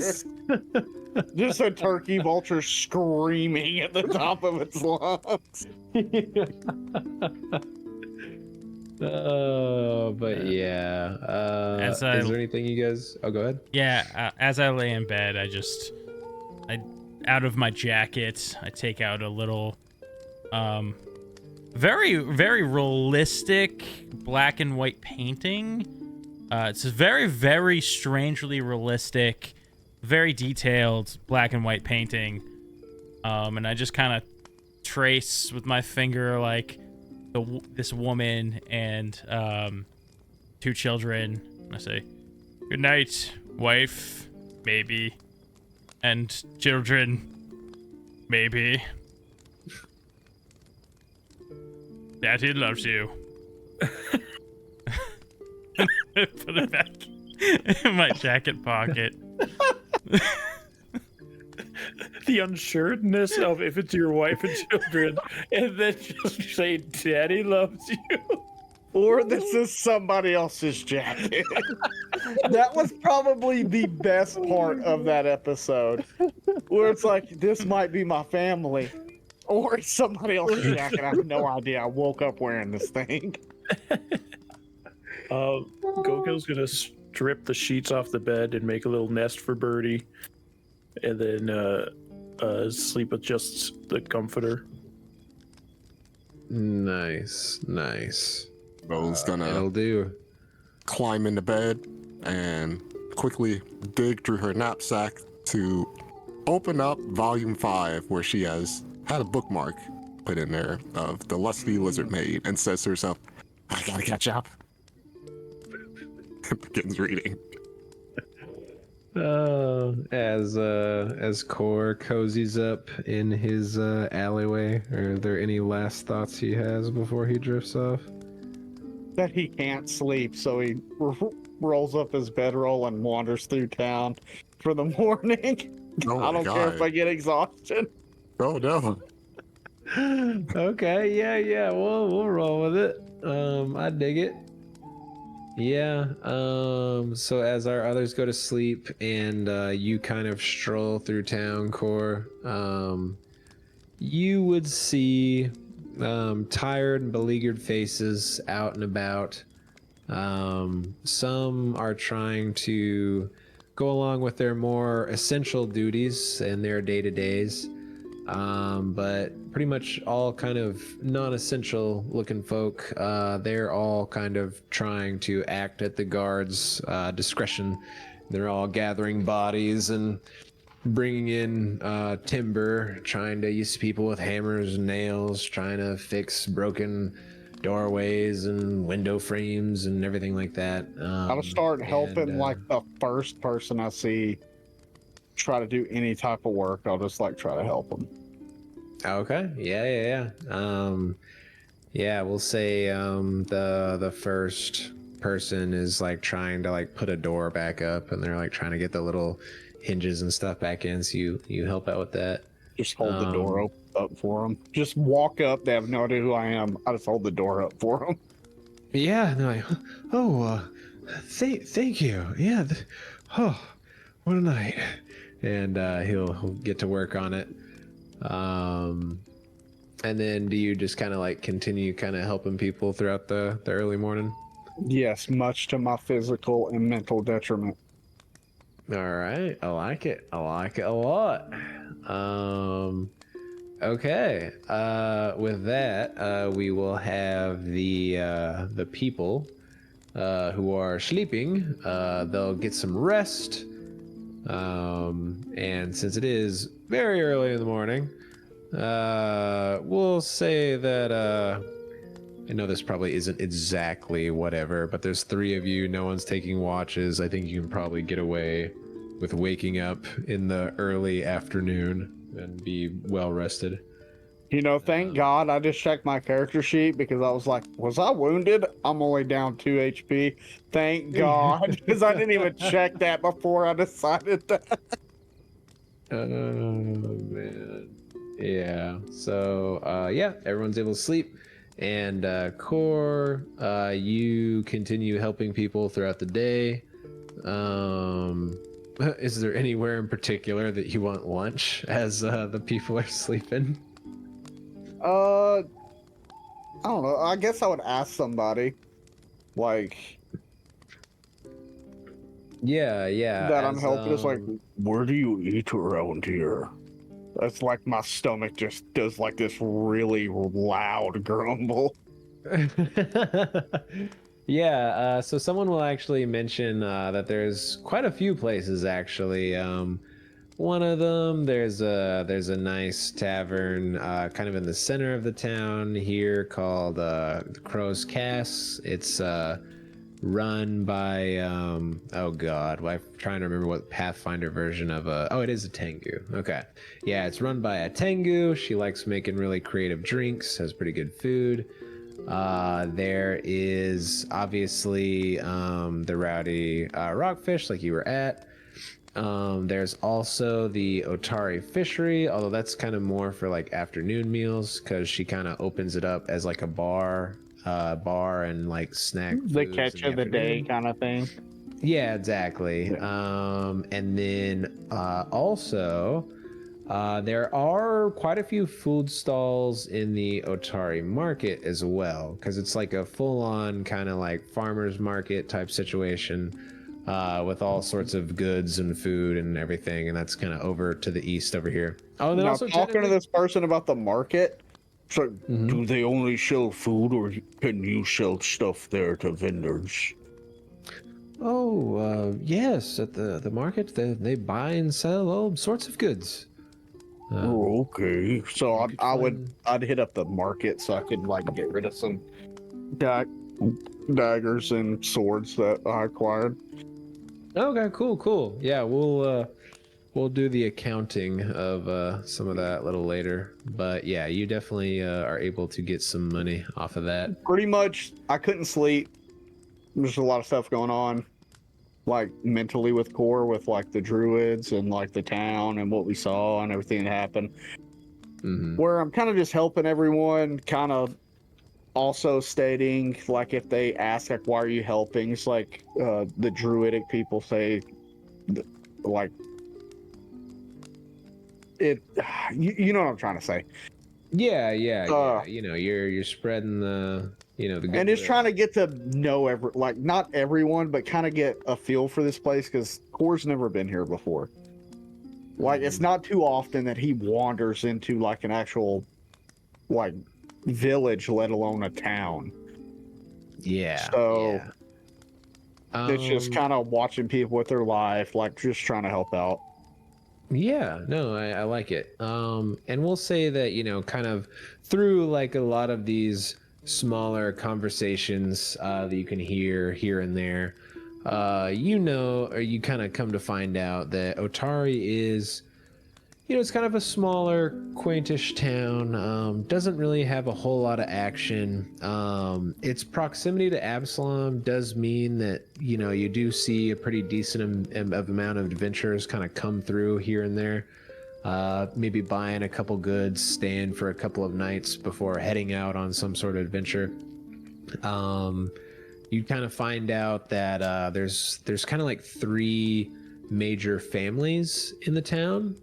Just a turkey vulture screaming at the top of its lungs. Oh, but yeah. As Is I- there anything you guys? Oh, go ahead. Yeah, as I lay in bed, I out of my jacket, I take out a little, very, very realistic black and white painting. It's a very, very strangely realistic, very detailed black and white painting. And I just kind of trace with my finger, like, this woman and, 2 children. I say, "Good night, wife, maybe, and children, maybe. Daddy loves you." Put it back in my jacket pocket. The unsureness of if it's your wife and children, and then just say, "Daddy loves you." Or this is somebody else's jacket. That was probably the best part of that episode. Where it's like, this might be my family. Or it's somebody else's jacket. I have no idea. I woke up wearing this thing. Gokil's gonna strip the sheets off the bed and make a little nest for Birdie. And then sleep with just the comforter. Nice. Bo's It'll gonna do. climb into bed and quickly dig through her knapsack to open up volume 5, where she has had a bookmark put in there of The Lusty Lizard Maid, and says to herself, "I gotta catch up." Begins reading. As Core cozies up in his alleyway, are there any last thoughts he has before he drifts off? That he can't sleep, so he rolls up his bedroll and wanders through town for the morning. Oh I my don't care if God. I get exhaustion. Oh no. Okay, yeah, we'll roll with it. I dig it. Yeah, so as our others go to sleep and you kind of stroll through town, Core, you would see tired and beleaguered faces out and about. Some are trying to go along with their more essential duties and their day-to-days. But pretty much all kind of non-essential looking folk, they're all kind of trying to act at the guards' discretion. They're all gathering bodies and bringing in timber, trying to use people with hammers and nails, trying to fix broken doorways and window frames and everything like that. I'll start helping like the first person I see try to do any type of work. I'll just like try to help them. Okay. Yeah. Yeah, we'll say the first person is like trying to like put a door back up, and they're like trying to get the little hinges and stuff back in. So you help out with that. Just hold the door up for them. Just walk up. They have no idea who I am. I just hold the door up for them. Yeah. No. Thank you. Yeah. What a night. And he'll get to work on it. And then do you just kind of like continue kind of helping people throughout the early morning? Yes, much to my physical and mental detriment. All right. I like it a lot. Okay. With that, we will have the people who are sleeping. They'll get some rest. And since it is very early in the morning, we'll say that I know this probably isn't exactly whatever, but there's 3 of you, no one's taking watches. I think you can probably get away with waking up in the early afternoon and be well rested. You know, thank God I just checked my character sheet because I was like, was I wounded? I'm only down 2 HP. Thank God, because I didn't even check that before I decided that. Oh, man. Yeah. So, yeah, everyone's able to sleep. And Core, you continue helping people throughout the day. Is there anywhere in particular that you want lunch as the people are sleeping? I don't know. I guess I would ask somebody, like, Yeah, that I'm helping. It's like, Where do you eat around here? that's like my stomach just does like this really loud grumble. Yeah, so someone will actually mention that there's quite a few places actually. One of them, there's a nice tavern kind of in the center of the town here called the Crow's Cask. It's run by oh god, I'm trying to remember what Pathfinder version of oh, it is a Tengu. Okay, yeah, it's run by a Tengu. She likes making really creative drinks, has pretty good food. There is obviously the Rowdy Rockfish, like you were at. There's also the Otari Fishery, although that's kind of more for like afternoon meals because she kind of opens it up as like a bar and like snack. The catch of the day kind of thing. Yeah, exactly. Yeah. And then also there are quite a few food stalls in the Otari market as well, because it's like a full-on kind of like farmer's market type situation with all sorts of goods and food and everything, and that's kind of over to the east over here. Oh, and then Now, also talking to this person about the market, So, do they only sell food, or can you sell stuff there to vendors? Oh, yes, at the market they buy and sell all sorts of goods. Oh, okay. so could I'd hit up the market so I could like get rid of some daggers and swords that I acquired. Okay, cool. Yeah, we'll do the accounting of some of that a little later. But yeah, you definitely are able to get some money off of that. Pretty much, I couldn't sleep. There's a lot of stuff going on, like mentally with Core, with like the druids and like the town and what we saw and everything that happened. Where I'm kind of just helping everyone, kind of also stating like if they ask like why are you helping, it's like the druidic people say like it. You know what I'm trying to say. Yeah. You know, you're spreading the the good. And just trying to get to know not everyone, but kind of get a feel for this place because Core's never been here before. Like it's not too often that he wanders into like an actual like village, let alone a town. Yeah. So it's just kind of watching people with their life, like just trying to help out. Yeah, no, I like it. And we'll say that, kind of through like a lot of these smaller conversations that you can hear here and there, or you kind of come to find out that Otari is, it's kind of a smaller, quaintish town. Doesn't really have a whole lot of action. Its proximity to Absalom does mean that, you do see a pretty decent amount of adventurers kind of come through here and there. Maybe buying a couple goods, staying for a couple of nights before heading out on some sort of adventure. You kind of find out that there's kind of like three major families in the town.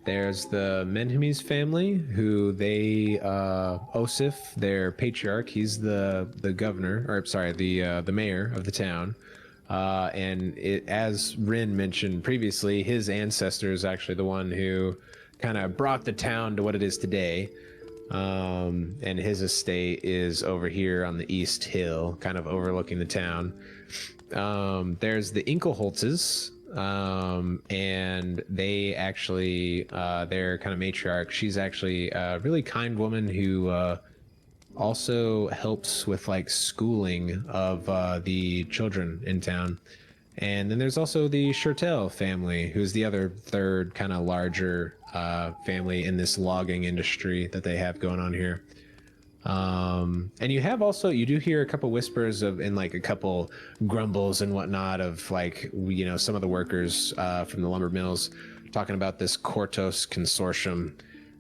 There's the Menhemes family, who Osif, their patriarch, he's the governor, or sorry, the mayor of the town. And as Rin mentioned previously, his ancestor is actually the one who kind of brought the town to what it is today. And his estate is over here on the East Hill, kind of overlooking the town. There's the Inkelholtzes, and they actually, their kind of matriarch, she's actually a really kind woman who also helps with like schooling of the children in town. And then there's also the Shurtel family, who's the other third kind of larger family in this logging industry that they have going on here. And you do hear a couple whispers and like a couple grumbles and whatnot of like, some of the workers from the lumber mills talking about this Kortos consortium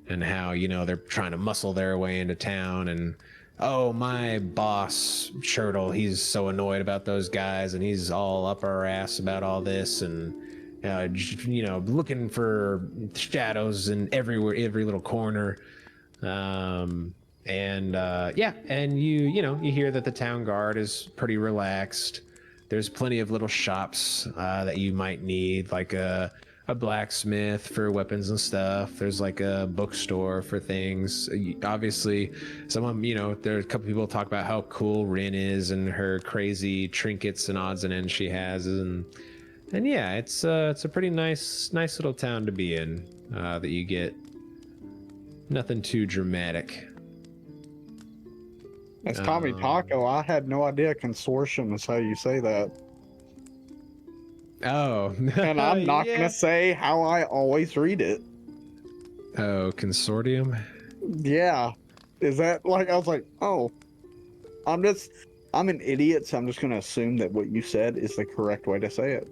and how, you know, they're trying to muscle their way into town, and oh, my boss Churtle, he's so annoyed about those guys, and he's all up our ass about all this, and you know, looking for shadows in every little corner. And you hear that the town guard is pretty relaxed. There's plenty of little shops that you might need, like a blacksmith for weapons and stuff. There's like a bookstore for things. Obviously, there are a couple people talk about how cool Rin is and her crazy trinkets and odds and ends she has, and yeah, it's a pretty nice little town to be in. That you get nothing too dramatic. That's TommieTaco. I had no idea consortium is how you say that. Oh. And I'm not yeah. gonna say how I always read it. Oh, consortium? Yeah. Is that like, I was like, oh. I'm an idiot, so I'm just gonna assume that what you said is the correct way to say it.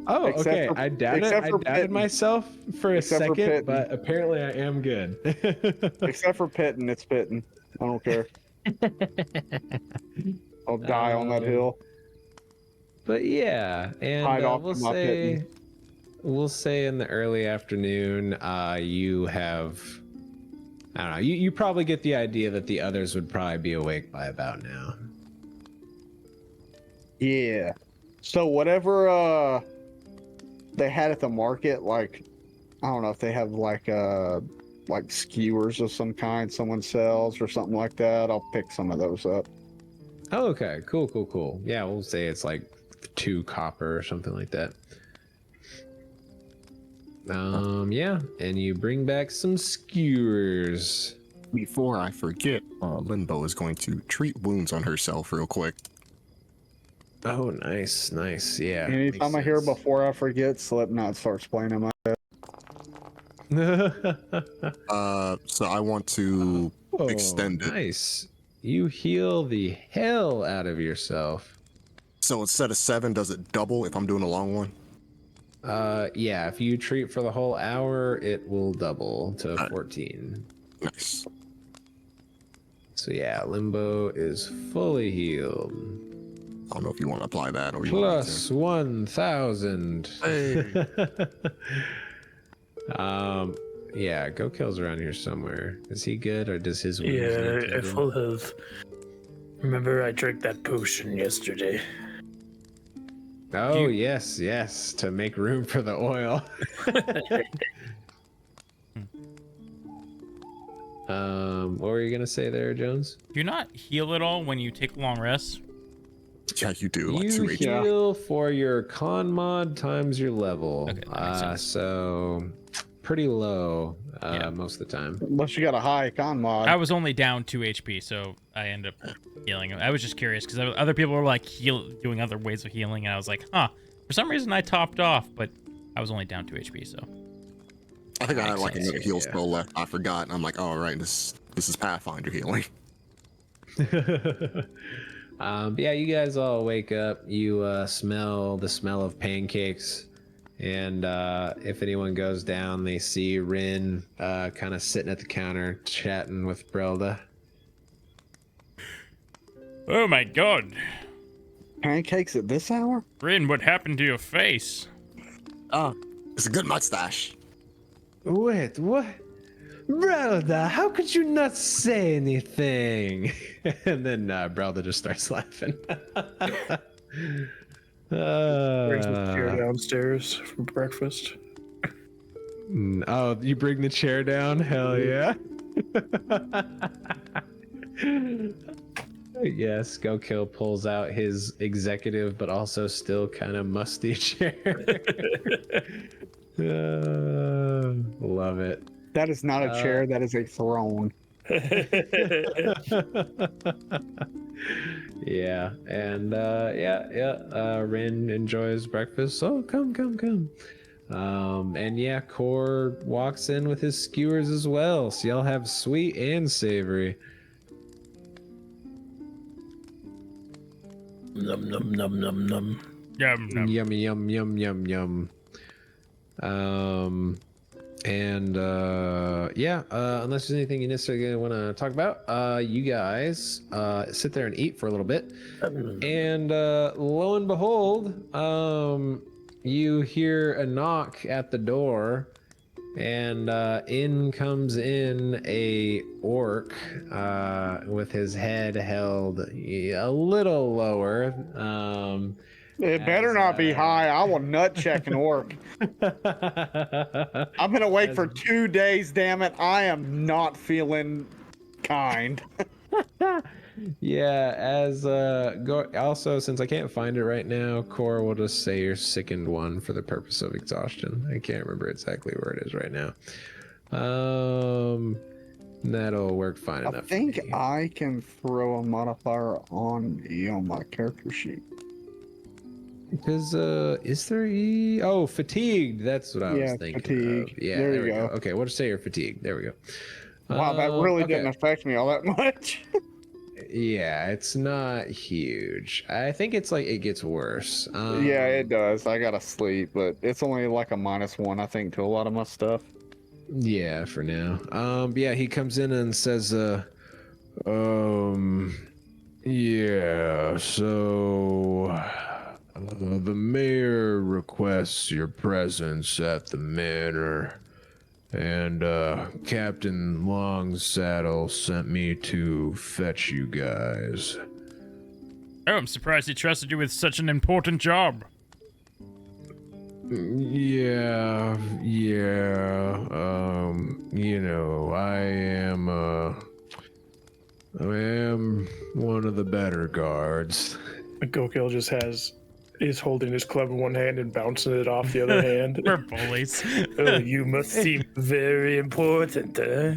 Oh, Except okay. for- I except for doubted Pitton. myself for a Except for second, Pitton. but apparently I am good. Except for Pitton, it's Pitton. I don't care. I'll die on that hill. But yeah, and Hide off we'll to my say in the early afternoon, you have, I don't know, you probably get the idea that the others would probably be awake by about now. Yeah. So whatever they had at the market, like, I don't know if they have like skewers of some kind someone sells or something like that. I'll pick some of those up. Oh, okay, cool. Yeah, we'll say it's like 2 copper or something like that. Yeah, and you bring back some skewers. Before I forget, Limbo is going to treat wounds on herself real quick. Oh, nice, yeah. Anytime I hear before I forget, Slipknot starts playing in my head. So I want to extend it. Nice. You heal the hell out of yourself. So instead of 7, does it double if I'm doing a long one? Yeah, if you treat for the whole hour, it will double to 14. Nice. So yeah, Limbo is fully healed. I don't know if you want to apply that or you Plus 1,000. Hey. Yeah, Go Kill's around here somewhere. Is he good, or does his wounds Yeah, need to at be- full health. Remember, I drank that potion yesterday. Oh, yes, to make room for the oil. What were you gonna say there, Jones? Do you not heal at all when you take long rests? Yeah, you do. Like You 2 HP. heal for your con mod times your level. Okay, that makes sense. So pretty low Yeah. most of the time. Unless you got a high con mod. I was only down 2 HP, so I ended up healing. I was just curious because other people were like doing other ways of healing, and I was like, huh. For some reason, I topped off, but I was only down 2 HP, so. I think I had like sense, another heal yeah. spell left. I forgot. And I'm like, oh, right, this is Pathfinder healing. Yeah, you guys all wake up. You smell the smell of pancakes, and if anyone goes down, they see Rin kind of sitting at the counter chatting with Brelda. Oh my god. Pancakes at this hour? Rin, what happened to your face? Oh, it's a good mustache. Wait, what? Brelda, how could you not say anything? And then Brelda just starts laughing. Brings the chair downstairs for breakfast. Oh, you bring the chair down? Hell yeah. Yes, Go Kill pulls out his executive but also still kind of musty chair. Love it. That is not a chair, that is a throne. Yeah, and Rin enjoys breakfast. So come. And yeah, Core walks in with his skewers as well. So y'all have sweet and savory. Num num num num num. Yum, num. Yum. And unless there's anything you necessarily want to talk about, you guys sit there and eat for a little bit. And lo and behold, you hear a knock at the door, and in comes a orc with his head held a little lower. It better not be high. I will nut check an orc. I've been awake for 2 days, damn it. I am not feeling kind. Yeah, also, since I can't find it right now, Cora will just say you're sickened one for the purpose of exhaustion. I can't remember exactly where it is right now. That'll work fine enough. I think I can throw a modifier on me on my character sheet. Because is there fatigued? That's what I was thinking. Fatigue. Of. Yeah, there we you go. Okay, we'll just say you're fatigued. There we go. Wow, that really didn't affect me all that much. Yeah, it's not huge. I think it's like it gets worse. Yeah, it does. I gotta sleep, but it's only like a -1, I think, to a lot of my stuff. Yeah, for now. Yeah, he comes in and says, yeah, so the mayor requests your presence at the manor, and Captain Longsaddle sent me to fetch you guys. Oh, I'm surprised he trusted you with such an important job. Yeah, I am one of the better guards. Gokil just is holding his club in one hand and bouncing it off the other hand. We're bullies. Oh, you must seem very important, huh?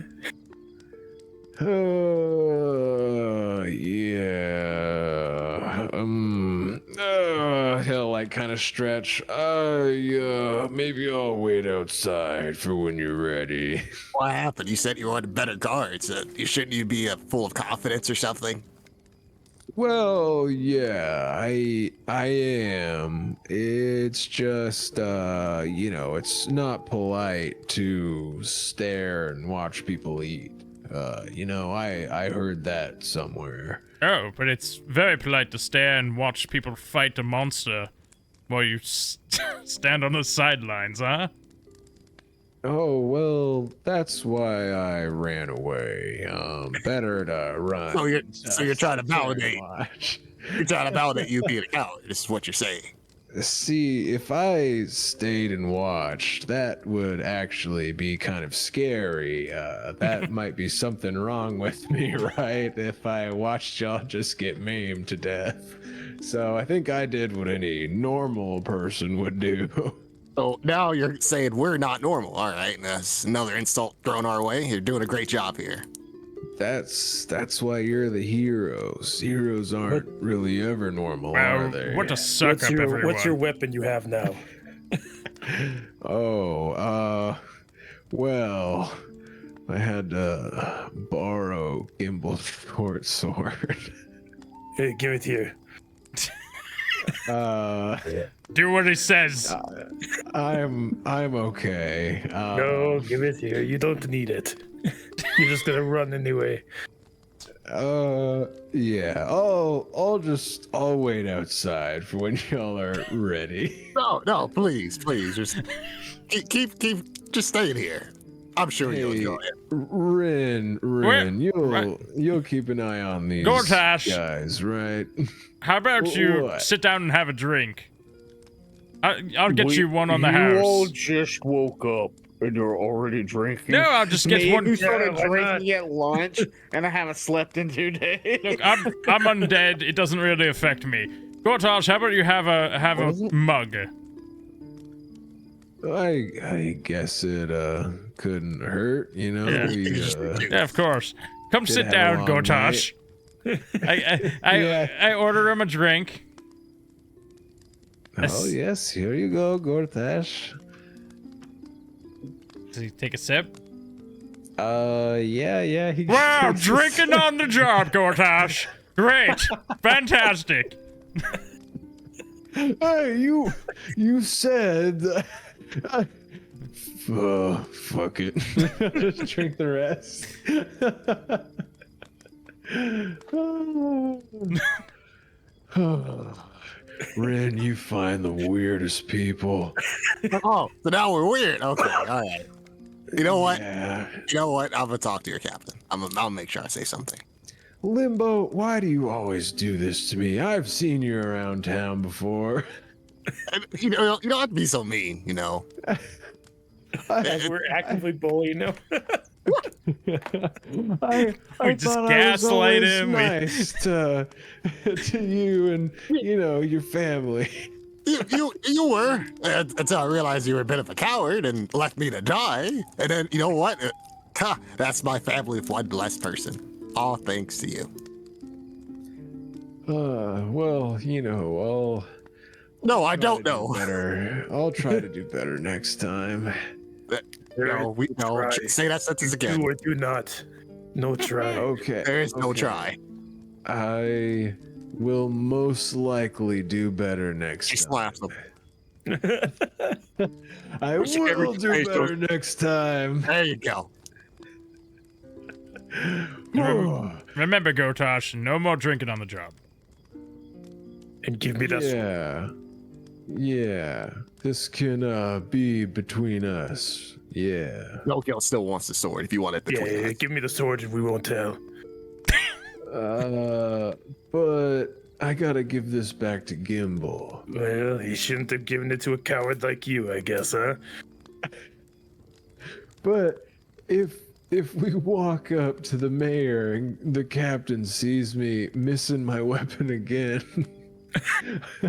He'll like kind of stretch. Maybe I'll wait outside for when you're ready. What happened? You said you wanted better guards. Shouldn't you be full of confidence or something? Well, yeah, I am. It's just, it's not polite to stare and watch people eat. I heard that somewhere. Oh, but it's very polite to stare and watch people fight a monster while you stand on the sidelines, huh? Oh, well, that's why I ran away. Better to run. So you're trying to validate. You're trying to validate you being a coward. This is what you're saying. See, if I stayed and watched, that would actually be kind of scary. That might be something wrong with me, right? If I watched y'all just get maimed to death. So I think I did what any normal person would do. So now you're saying we're not normal. All right, that's another insult thrown our way. You're doing a great job here. That's why you're the heroes. Heroes aren't really ever normal, are they? What to suck up everyone. What's your weapon you have now? Well, I had to borrow Gimble's short sword. Hey, give it here. Do what he says. I'm okay. No, give it here. You don't need it. You're just gonna run anyway. Yeah. I'll wait outside for when y'all are ready. No, please, just keep just staying here. I'm sure you'll enjoy it. Rin, you'll keep an eye on these guys, right? How about you sit down and have a drink? I'll get you one on the You house. all just woke up and you're already drinking. No, I'll just get one. Who started drinking at lunch and I haven't slept in 2 days. Look, I'm undead. It doesn't really affect me. Gortash, how about you have a mug? I guess it couldn't hurt, Yeah. We, Yeah, of course. Come Did sit have down, a long Gortash. I order him a drink. Oh yes, here you go, Gortash. Does he take a sip? Yeah. Wow, drinking on the job, Gortash. Great, fantastic. Hey, you said Fuck it. Just drink the rest. Ren, you find the weirdest people. Oh, so now we're weird. Okay, all right. You know what? Yeah. You know what? I'm gonna talk to your captain. I'll make sure I say something. Limbo, why do you always do this to me? I've seen you around town before. And, you don't have to be so mean, you know. As we're actively bullying him. I We just thought I was gaslight always him. Nice to you and your family. You were until I realized you were a bit of a coward and left me to die. And then you know what? That's my family of one blessed person. All thanks to you. Well, I'll. No, I try don't to do know. Better. I'll try to do better next time. Say that sentence again. Do or do not. No try. Okay. There is no okay. try. I will most likely do better next She time. slaps him. I will do better next time. There you go. Remember, Gotosh, no more drinking on the job. And give me that sword. Yeah. This can be between us. Yeah. Nokiel still wants the sword if you want it between Yeah, us. give me the sword and we won't tell. But I gotta give this back to Gimbal. Well, he shouldn't have given it to a coward like you, I guess, huh? But if we walk up to the mayor and the captain sees me missing my weapon again,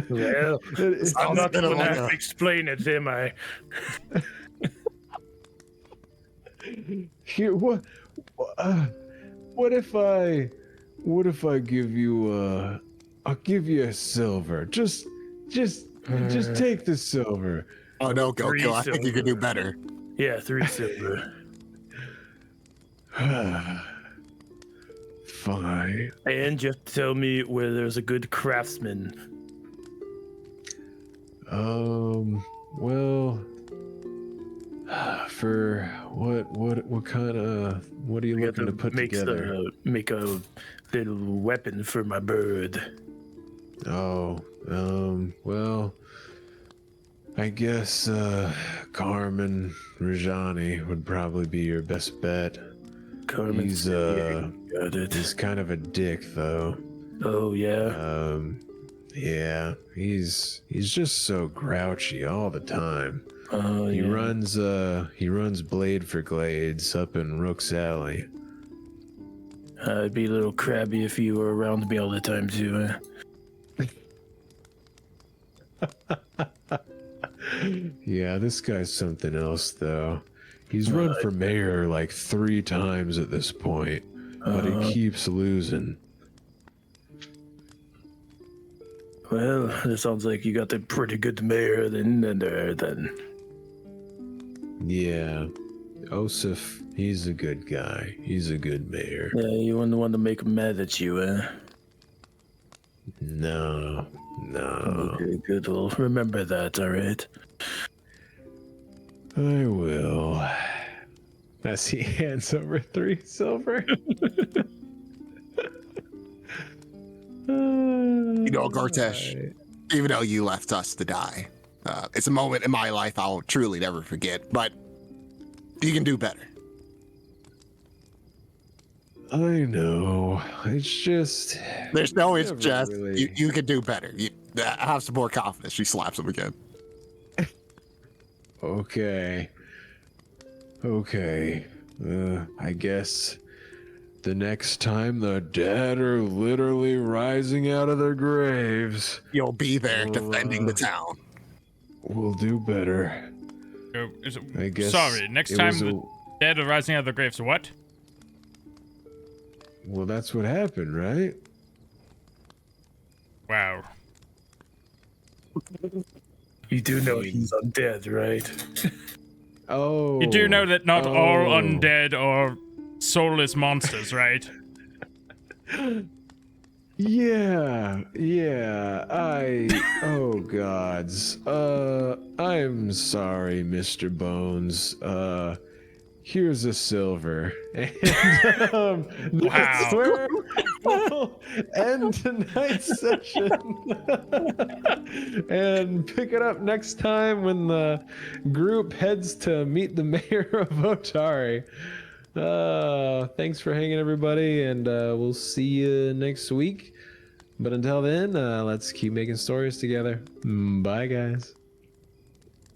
Well, I'm not gonna have to explain it, am I? Here, what if I give you I'll give you a silver. Just take the silver. Oh no, Goku, I think you could do better. Yeah, 3 silver. Fine. And you have to tell me where there's a good craftsman. Well, for what kind of what are you looking to put together? Make a little weapon for my bird. Oh, well, I guess Carmen Rajani would probably be your best bet. Carmen's He's kind of a dick though. Oh yeah. Yeah, he's just so grouchy all the time. Oh He yeah. runs Blade for Glades up in Rook's Alley. I'd be a little crabby if you were around me all the time too. Yeah, this guy's something else though. He's run for mayor like 3 times at this point, but he keeps losing. Well, it sounds like you got a pretty good mayor then. Yeah, Osif, he's a good guy. He's a good mayor. Yeah, you wouldn't want to make him mad at you, eh? No. Okay, good. Well, remember that, all right? I will. As he hands over 3 silver. You know, Gortesh, even though you left us to die, it's a moment in my life I'll truly never forget, but you can do better. I know. It's just... There's no it's Never just, really. you can do better. Have some more confidence. She slaps him again. Okay. I guess the next time the dead are literally rising out of their graves, You'll be there defending the town. we'll do better. I guess. Sorry, next it time was the dead are rising out of their graves. What? Well, that's what happened, right? Wow. You do know he's undead, right? Oh. You do know that not all undead are soulless monsters, right? Yeah, oh gods. I'm sorry, Mr. Bones. Here's a silver. And that's where we'll end tonight's session. And pick it up next time when the group heads to meet the mayor of Otari. Thanks for hanging, everybody, and we'll see you next week. But until then, let's keep making stories together. Bye, guys.